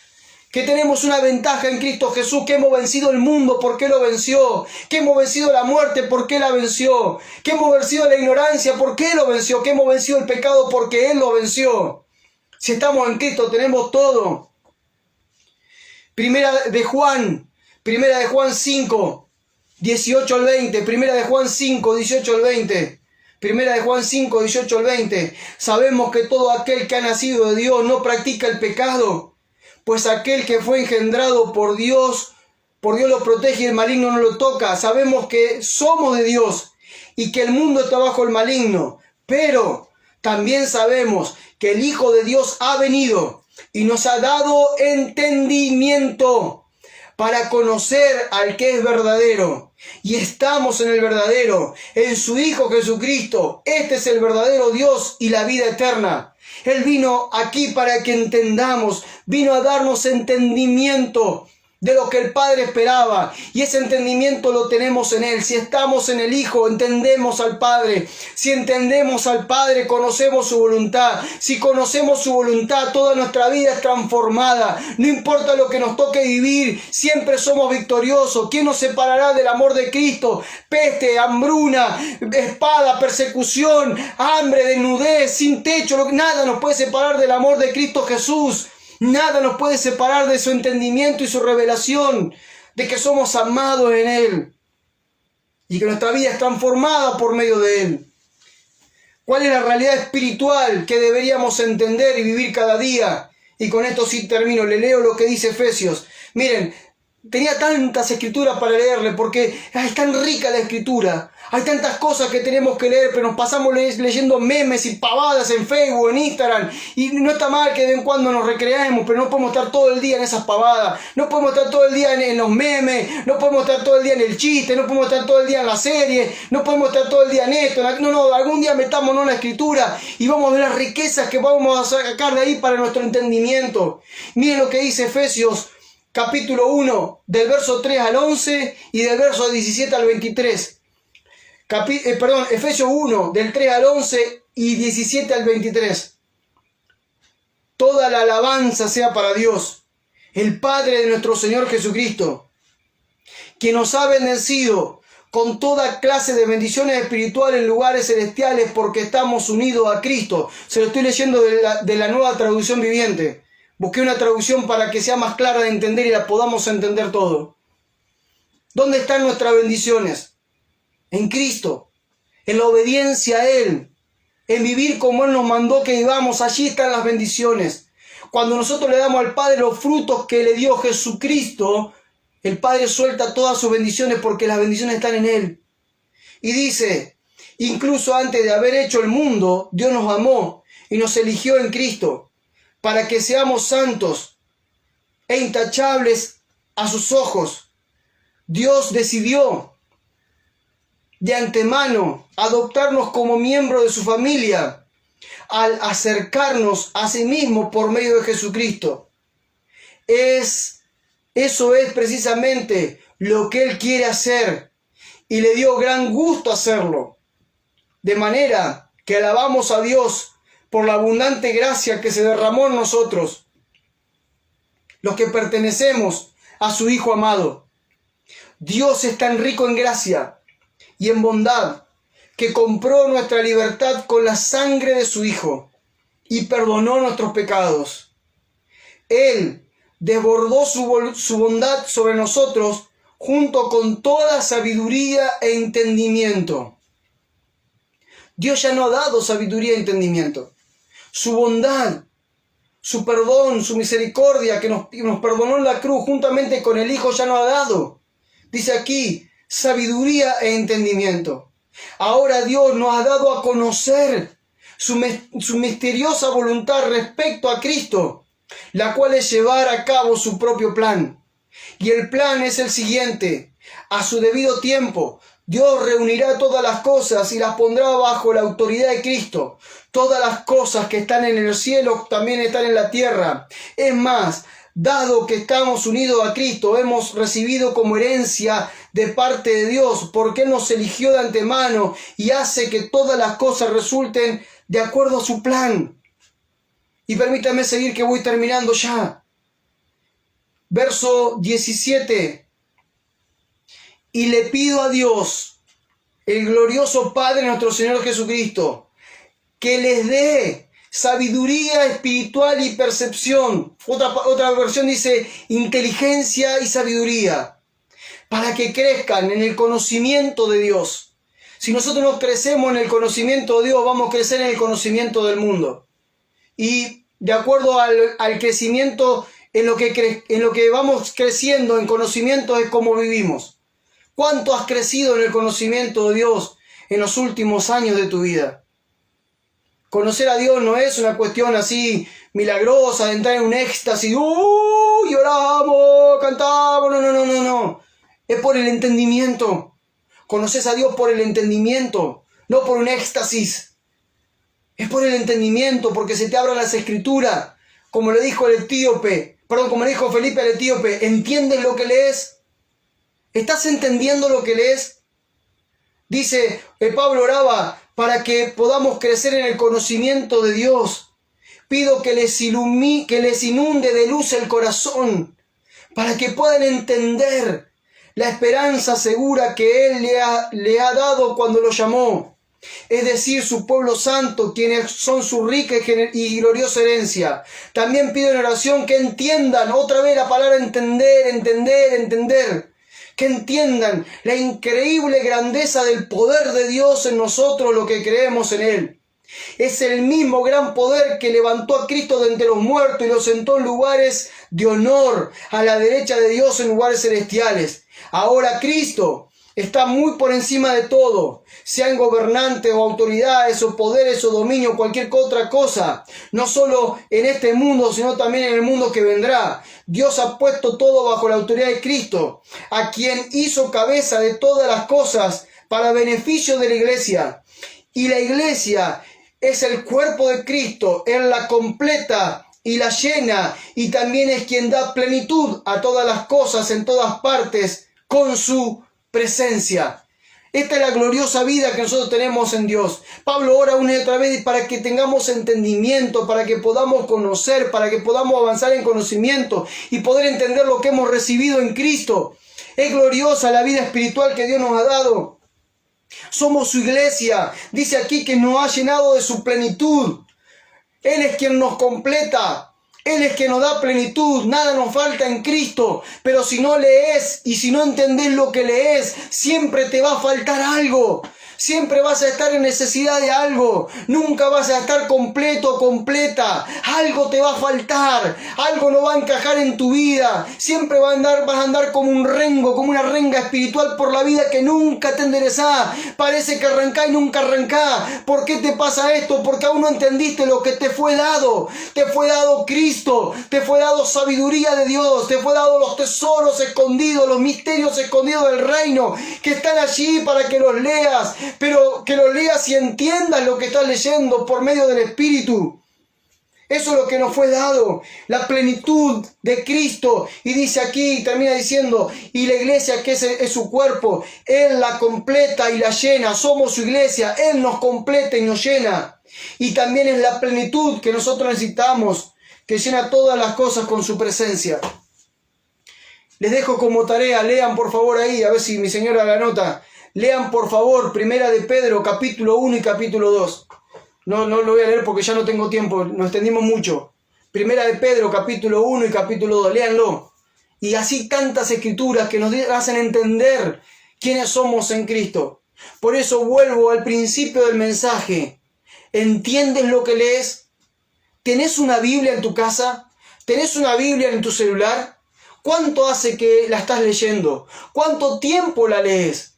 Que tenemos una ventaja en Cristo Jesús, que hemos vencido el mundo porque Él lo venció, que hemos vencido la muerte porque Él la venció, que hemos vencido la ignorancia porque Él lo venció, que hemos vencido el pecado porque Él lo venció. Si estamos en Cristo tenemos todo. Primera de Juan 5, 18 al 20, Primera de Juan 5, 18 al 20. Primera de Juan 5, 18 al 20. Sabemos que todo aquel que ha nacido de Dios no practica el pecado, pues aquel que fue engendrado por Dios lo protege y el maligno no lo toca. Sabemos que somos de Dios y que el mundo está bajo el maligno, pero también sabemos que el Hijo de Dios ha venido y nos ha dado entendimiento para conocer al que es verdadero. Y estamos en el verdadero, en su Hijo Jesucristo. Este es el verdadero Dios y la vida eterna. Él vino aquí para que entendamos, vino a darnos entendimiento de lo que el Padre esperaba, y ese entendimiento lo tenemos en Él. Si estamos en el Hijo, entendemos al Padre. Si entendemos al Padre, conocemos su voluntad. Si conocemos su voluntad, toda nuestra vida es transformada. No importa lo que nos toque vivir, siempre somos victoriosos. ¿Quién nos separará del amor de Cristo? Peste, hambruna, espada, persecución, hambre, desnudez, sin techo. Nada nos puede separar del amor de Cristo Jesús. Nada nos puede separar de su entendimiento y su revelación, de que somos amados en Él y que nuestra vida es transformada por medio de Él. ¿Cuál es la realidad espiritual que deberíamos entender y vivir cada día? Y con esto sí termino, le leo lo que dice Efesios. Miren, tenía tantas escrituras para leerle porque es tan rica la escritura. Hay tantas cosas que tenemos que leer, pero nos pasamos leyendo memes y pavadas en Facebook, en Instagram. Y no está mal que de vez en cuando nos recreemos, pero no podemos estar todo el día en esas pavadas. No podemos estar todo el día en los memes. No podemos estar todo el día en el chiste. No podemos estar todo el día en la serie. No podemos estar todo el día en esto. No, algún día metámonos en la escritura y vamos a ver las riquezas que vamos a sacar de ahí para nuestro entendimiento. Miren lo que dice Efesios capítulo 1, del verso 3 al 11 y del verso 17 al 23. Efesios 1, del 3 al 11 y 17 al 23. Toda la alabanza sea para Dios, el Padre de nuestro Señor Jesucristo, que nos ha bendecido con toda clase de bendiciones espirituales en lugares celestiales porque estamos unidos a Cristo. Se lo estoy leyendo de la Nueva Traducción Viviente. Busqué una traducción para que sea más clara de entender y la podamos entender todo. ¿Dónde están nuestras bendiciones? En Cristo, en la obediencia a Él, en vivir como Él nos mandó que vivamos. Allí están las bendiciones. Cuando nosotros le damos al Padre los frutos que le dio Jesucristo, el Padre suelta todas sus bendiciones porque las bendiciones están en Él. Y dice, incluso antes de haber hecho el mundo, Dios nos amó y nos eligió en Cristo para que seamos santos e intachables a sus ojos. Dios decidió de antemano adoptarnos como miembro de su familia al acercarnos a sí mismo por medio de Jesucristo. Eso es precisamente lo que Él quiere hacer y le dio gran gusto hacerlo. De manera que alabamos a Dios por la abundante gracia que se derramó en nosotros, los que pertenecemos a su Hijo amado. Dios es tan rico en gracia y en bondad que compró nuestra libertad con la sangre de su Hijo y perdonó nuestros pecados. Él desbordó su bondad sobre nosotros junto con toda sabiduría e entendimiento. Dios ya nos ha dado sabiduría e entendimiento. Su bondad, su perdón, su misericordia que nos perdonó en la cruz juntamente con el Hijo ya nos ha dado. Dice aquí, sabiduría e entendimiento. Ahora Dios nos ha dado a conocer su misteriosa voluntad respecto a Cristo, la cual es llevar a cabo su propio plan. Y el plan es el siguiente: a su debido tiempo, Dios reunirá todas las cosas y las pondrá bajo la autoridad de Cristo. Todas las cosas que están en el cielo también están en la tierra. Es más, dado que estamos unidos a Cristo, hemos recibido como herencia de parte de Dios, porque Él nos eligió de antemano y hace que todas las cosas resulten de acuerdo a su plan. Y permítame seguir, que voy terminando ya. Verso 17. Y le pido a Dios, el glorioso Padre nuestro Señor Jesucristo, que les dé sabiduría espiritual y percepción. Otra versión dice inteligencia y sabiduría, para que crezcan en el conocimiento de Dios. Si nosotros no crecemos en el conocimiento de Dios, vamos a crecer en el conocimiento del mundo. Y de acuerdo al crecimiento, en lo que vamos creciendo en conocimiento es como vivimos. ¿Cuánto has crecido en el conocimiento de Dios en los últimos años de tu vida? Conocer a Dios no es una cuestión así milagrosa de entrar en un éxtasis, lloramos, cantamos, no. Es por el entendimiento. Conoces a Dios por el entendimiento, no por un éxtasis. Es por el entendimiento, porque se te abran las escrituras. Como le dijo como le dijo Felipe al etíope, ¿entiendes lo que lees? ¿Estás entendiendo lo que lees? Dice, Pablo oraba para que podamos crecer en el conocimiento de Dios. Pido que les inunde de luz el corazón, para que puedan entender la esperanza segura que Él le ha dado cuando lo llamó. Es decir, su pueblo santo, quienes son su rica y gloriosa herencia. También pido en oración que entiendan, otra vez la palabra entender. Que entiendan la increíble grandeza del poder de Dios en nosotros, lo que creemos en Él. Es el mismo gran poder que levantó a Cristo de entre los muertos y lo sentó en lugares de honor a la derecha de Dios, en lugares celestiales. Ahora Cristo está muy por encima de todo, sean gobernantes o autoridades o poderes o dominio, cualquier otra cosa, no solo en este mundo, sino también en el mundo que vendrá. Dios ha puesto todo bajo la autoridad de Cristo, a quien hizo cabeza de todas las cosas para beneficio de la iglesia. Y la iglesia es el cuerpo de Cristo, Él la completa y la llena, y también es quien da plenitud a todas las cosas en todas partes con su presencia. Esta es la gloriosa vida que nosotros tenemos en Dios. Pablo ora una y otra vez para que tengamos entendimiento, para que podamos conocer, para que podamos avanzar en conocimiento y poder entender lo que hemos recibido en Cristo. Es gloriosa la vida espiritual que Dios nos ha dado. Somos su iglesia. Dice aquí que nos ha llenado de su plenitud. Él es quien nos completa. Él es quien nos da plenitud, nada nos falta en Cristo. Pero si no lees y si no entendés lo que lees, siempre te va a faltar algo. Siempre vas a estar en necesidad de algo. Nunca vas a estar completo o completa. Algo te va a faltar. Algo no va a encajar en tu vida. Siempre vas a andar como un rengo, como una renga espiritual por la vida que nunca te enderezás. Parece que arrancás y nunca arrancás. ¿Por qué te pasa esto? Porque aún no entendiste lo que te fue dado. Te fue dado Cristo. Te fue dado sabiduría de Dios. Te fue dado los tesoros escondidos, los misterios escondidos del reino, que están allí para que los leas. Pero que lo leas y entiendas lo que estás leyendo por medio del Espíritu. Eso es lo que nos fue dado, la plenitud de Cristo. Y dice aquí, termina diciendo, y la iglesia que es su cuerpo, Él la completa y la llena. Somos su iglesia, Él nos completa y nos llena. Y también es la plenitud que nosotros necesitamos, que llena todas las cosas con su presencia. Les dejo como tarea, lean por favor ahí, a ver si mi señora la anota. Lean por favor Primera de Pedro, capítulo 1 y capítulo 2. No lo voy a leer porque ya no tengo tiempo, nos extendimos mucho. Primera de Pedro, capítulo 1 y capítulo 2, léanlo. Y así tantas escrituras que nos hacen entender quiénes somos en Cristo. Por eso vuelvo al principio del mensaje. ¿Entiendes lo que lees? ¿Tenés una Biblia en tu casa? ¿Tenés una Biblia en tu celular? ¿Cuánto hace que la estás leyendo? ¿Cuánto tiempo la lees?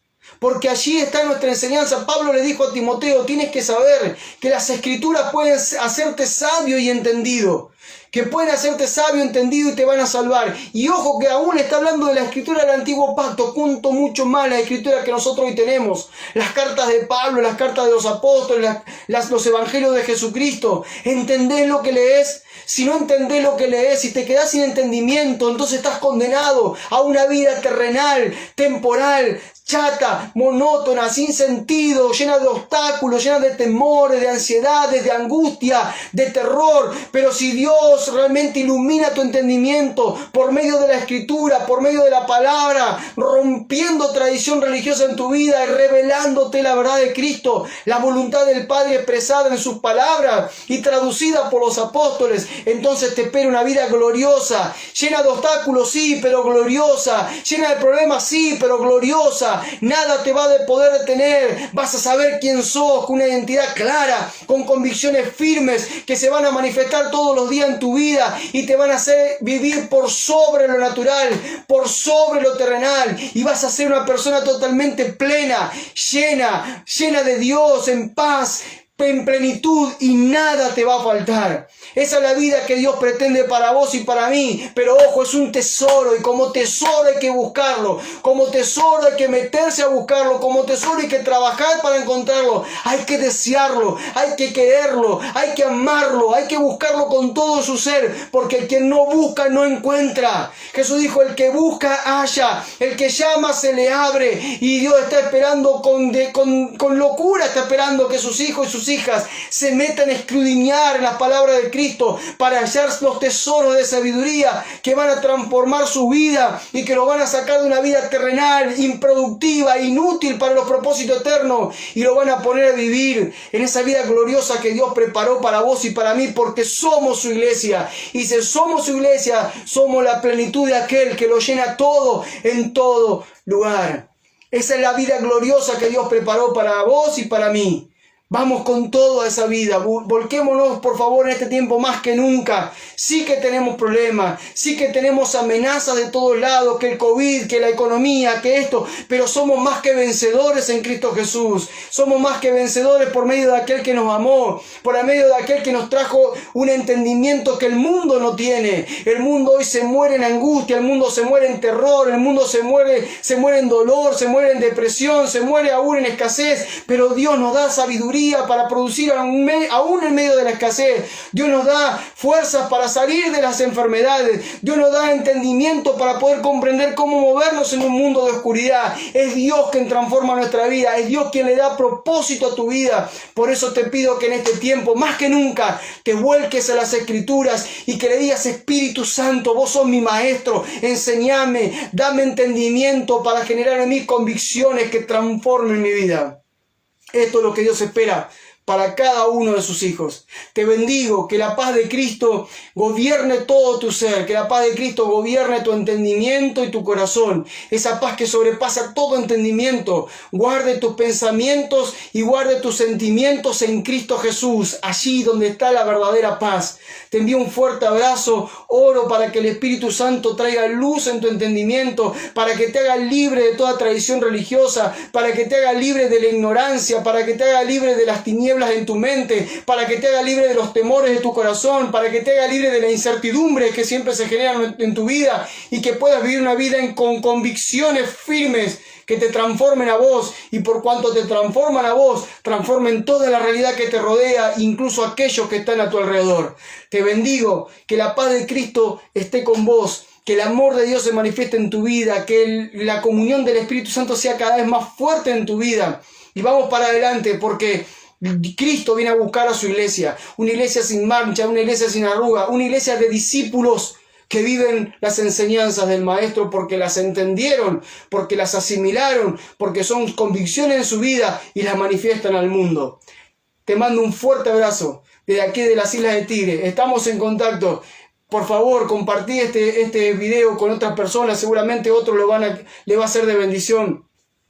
porque allí está nuestra enseñanza. Pablo le dijo a Timoteo, tienes que saber que las escrituras pueden hacerte sabio y entendido, que pueden hacerte sabio, entendido y te van a salvar. Y ojo que aún está hablando de la escritura del antiguo pacto, junto mucho más la escritura que nosotros hoy tenemos. Las cartas de Pablo, las cartas de los apóstoles, los evangelios de Jesucristo. ¿Entendés lo que lees? Si no entendés lo que lees y te quedás sin entendimiento, entonces estás condenado a una vida terrenal, temporal, chata, monótona, sin sentido, llena de obstáculos, llena de temores, de ansiedades, de angustia, de terror. Pero si Dios realmente ilumina tu entendimiento por medio de la escritura, por medio de la palabra, rompiendo tradición religiosa en tu vida y revelándote la verdad de Cristo, la voluntad del Padre expresada en sus palabras y traducida por los apóstoles, entonces te espera una vida gloriosa, llena de obstáculos, sí, pero gloriosa, llena de problemas, sí, pero gloriosa. Nada te va a poder detener. Vas a saber quién sos, con una identidad clara, con convicciones firmes que se van a manifestar todos los días en tu vida y te van a hacer vivir por sobre lo natural, por sobre lo terrenal, y vas a ser una persona totalmente plena, llena de Dios, en paz, en plenitud, y nada te va a faltar. Esa es la vida que Dios pretende para vos y para mí. Pero ojo, es un tesoro, y como tesoro hay que buscarlo, como tesoro hay que meterse a buscarlo, como tesoro hay que trabajar para encontrarlo, hay que desearlo, hay que quererlo, hay que amarlo, hay que buscarlo con todo su ser, porque el que no busca no encuentra. Jesús dijo, el que busca halla, el que llama se le abre, y Dios está esperando con locura, está esperando que sus hijos y sus hijas se metan a escudriñar en las palabras de Cristo para hallar los tesoros de sabiduría que van a transformar su vida y que lo van a sacar de una vida terrenal, improductiva, inútil para los propósitos eternos, y lo van a poner a vivir en esa vida gloriosa que Dios preparó para vos y para mí, porque somos su iglesia. Y si somos su iglesia, somos la plenitud de aquel que lo llena todo en todo lugar. Esa es la vida gloriosa que Dios preparó para vos y para mí. Vamos con toda esa vida, volquémonos por favor en este tiempo más que nunca. Sí que tenemos problemas, sí que tenemos amenazas de todos lados, que el COVID, que la economía, que esto, pero somos más que vencedores en Cristo Jesús. Somos más que vencedores por medio de aquel que nos amó, por medio de aquel que nos trajo un entendimiento que el mundo no tiene. El mundo hoy se muere en angustia, el mundo se muere en terror, el mundo se muere en dolor, se muere en depresión, se muere aún en escasez, pero Dios nos da sabiduría para producir aún en medio de la escasez. Dios nos da fuerzas para salir de las enfermedades. Dios nos da entendimiento para poder comprender cómo movernos en un mundo de oscuridad. Es Dios quien transforma nuestra vida. Es Dios quien le da propósito a tu vida. Por eso te pido que en este tiempo, más que nunca, te vuelques a las Escrituras y que le digas, Espíritu Santo, vos sos mi maestro, enséñame, dame entendimiento para generar en mí convicciones que transformen mi vida. Esto es lo que Dios espera para cada uno de sus hijos. Te bendigo, que la paz de Cristo gobierne todo tu ser, que la paz de Cristo gobierne tu entendimiento y tu corazón. Esa paz que sobrepasa todo entendimiento. Guarde tus pensamientos y guarde tus sentimientos en Cristo Jesús, allí donde está la verdadera paz. Te envío un fuerte abrazo, oro para que el Espíritu Santo traiga luz en tu entendimiento, para que te haga libre de toda tradición religiosa, para que te haga libre de la ignorancia, para que te haga libre de las tinieblas en tu mente, para que te haga libre de los temores de tu corazón, para que te haga libre de la incertidumbre que siempre se generan en tu vida, y que puedas vivir una vida con convicciones firmes que te transformen a vos, y por cuanto te transforman a vos, transformen toda la realidad que te rodea, incluso aquellos que están a tu alrededor. Te bendigo, que la paz de Cristo esté con vos, que el amor de Dios se manifieste en tu vida, que la comunión del Espíritu Santo sea cada vez más fuerte en tu vida, y vamos para adelante, porque Cristo viene a buscar a su iglesia, una iglesia sin mancha, una iglesia sin arruga, una iglesia de discípulos que viven las enseñanzas del Maestro porque las entendieron, porque las asimilaron, porque son convicciones en su vida y las manifiestan al mundo. Te mando un fuerte abrazo desde aquí de las Islas de Tigre. Estamos en contacto. Por favor, compartí este video con otras personas. Seguramente otro le va a ser de bendición.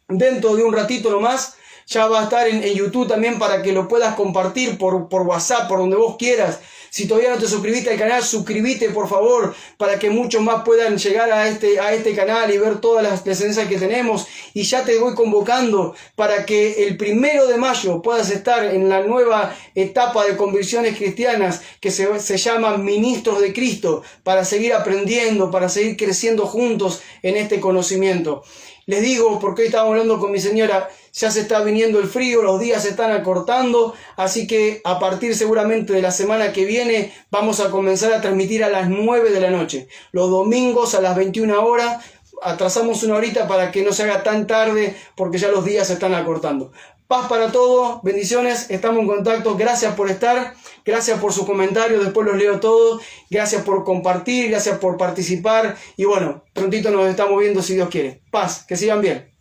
Dentro de un ratito nomás Ya va a estar en YouTube también para que lo puedas compartir por WhatsApp, por donde vos quieras. Si todavía no te suscribiste al canal, suscríbete por favor, para que muchos más puedan llegar a este canal y ver todas las enseñanzas que tenemos. Y ya te voy convocando para que el 1 de mayo puedas estar en la nueva etapa de convicciones cristianas que se llama Ministros de Cristo, para seguir aprendiendo, para seguir creciendo juntos en este conocimiento. Les digo, porque hoy estaba hablando con mi señora, ya se está viniendo el frío, los días se están acortando, así que a partir seguramente de la semana que viene vamos a comenzar a transmitir a las 9 de la noche. Los domingos a las 21 horas, atrasamos una horita para que no se haga tan tarde porque ya los días se están acortando. Paz para todos, bendiciones, estamos en contacto, gracias por estar, gracias por sus comentarios, después los leo todos, gracias por compartir, gracias por participar y bueno, prontito nos estamos viendo si Dios quiere. Paz, que sigan bien.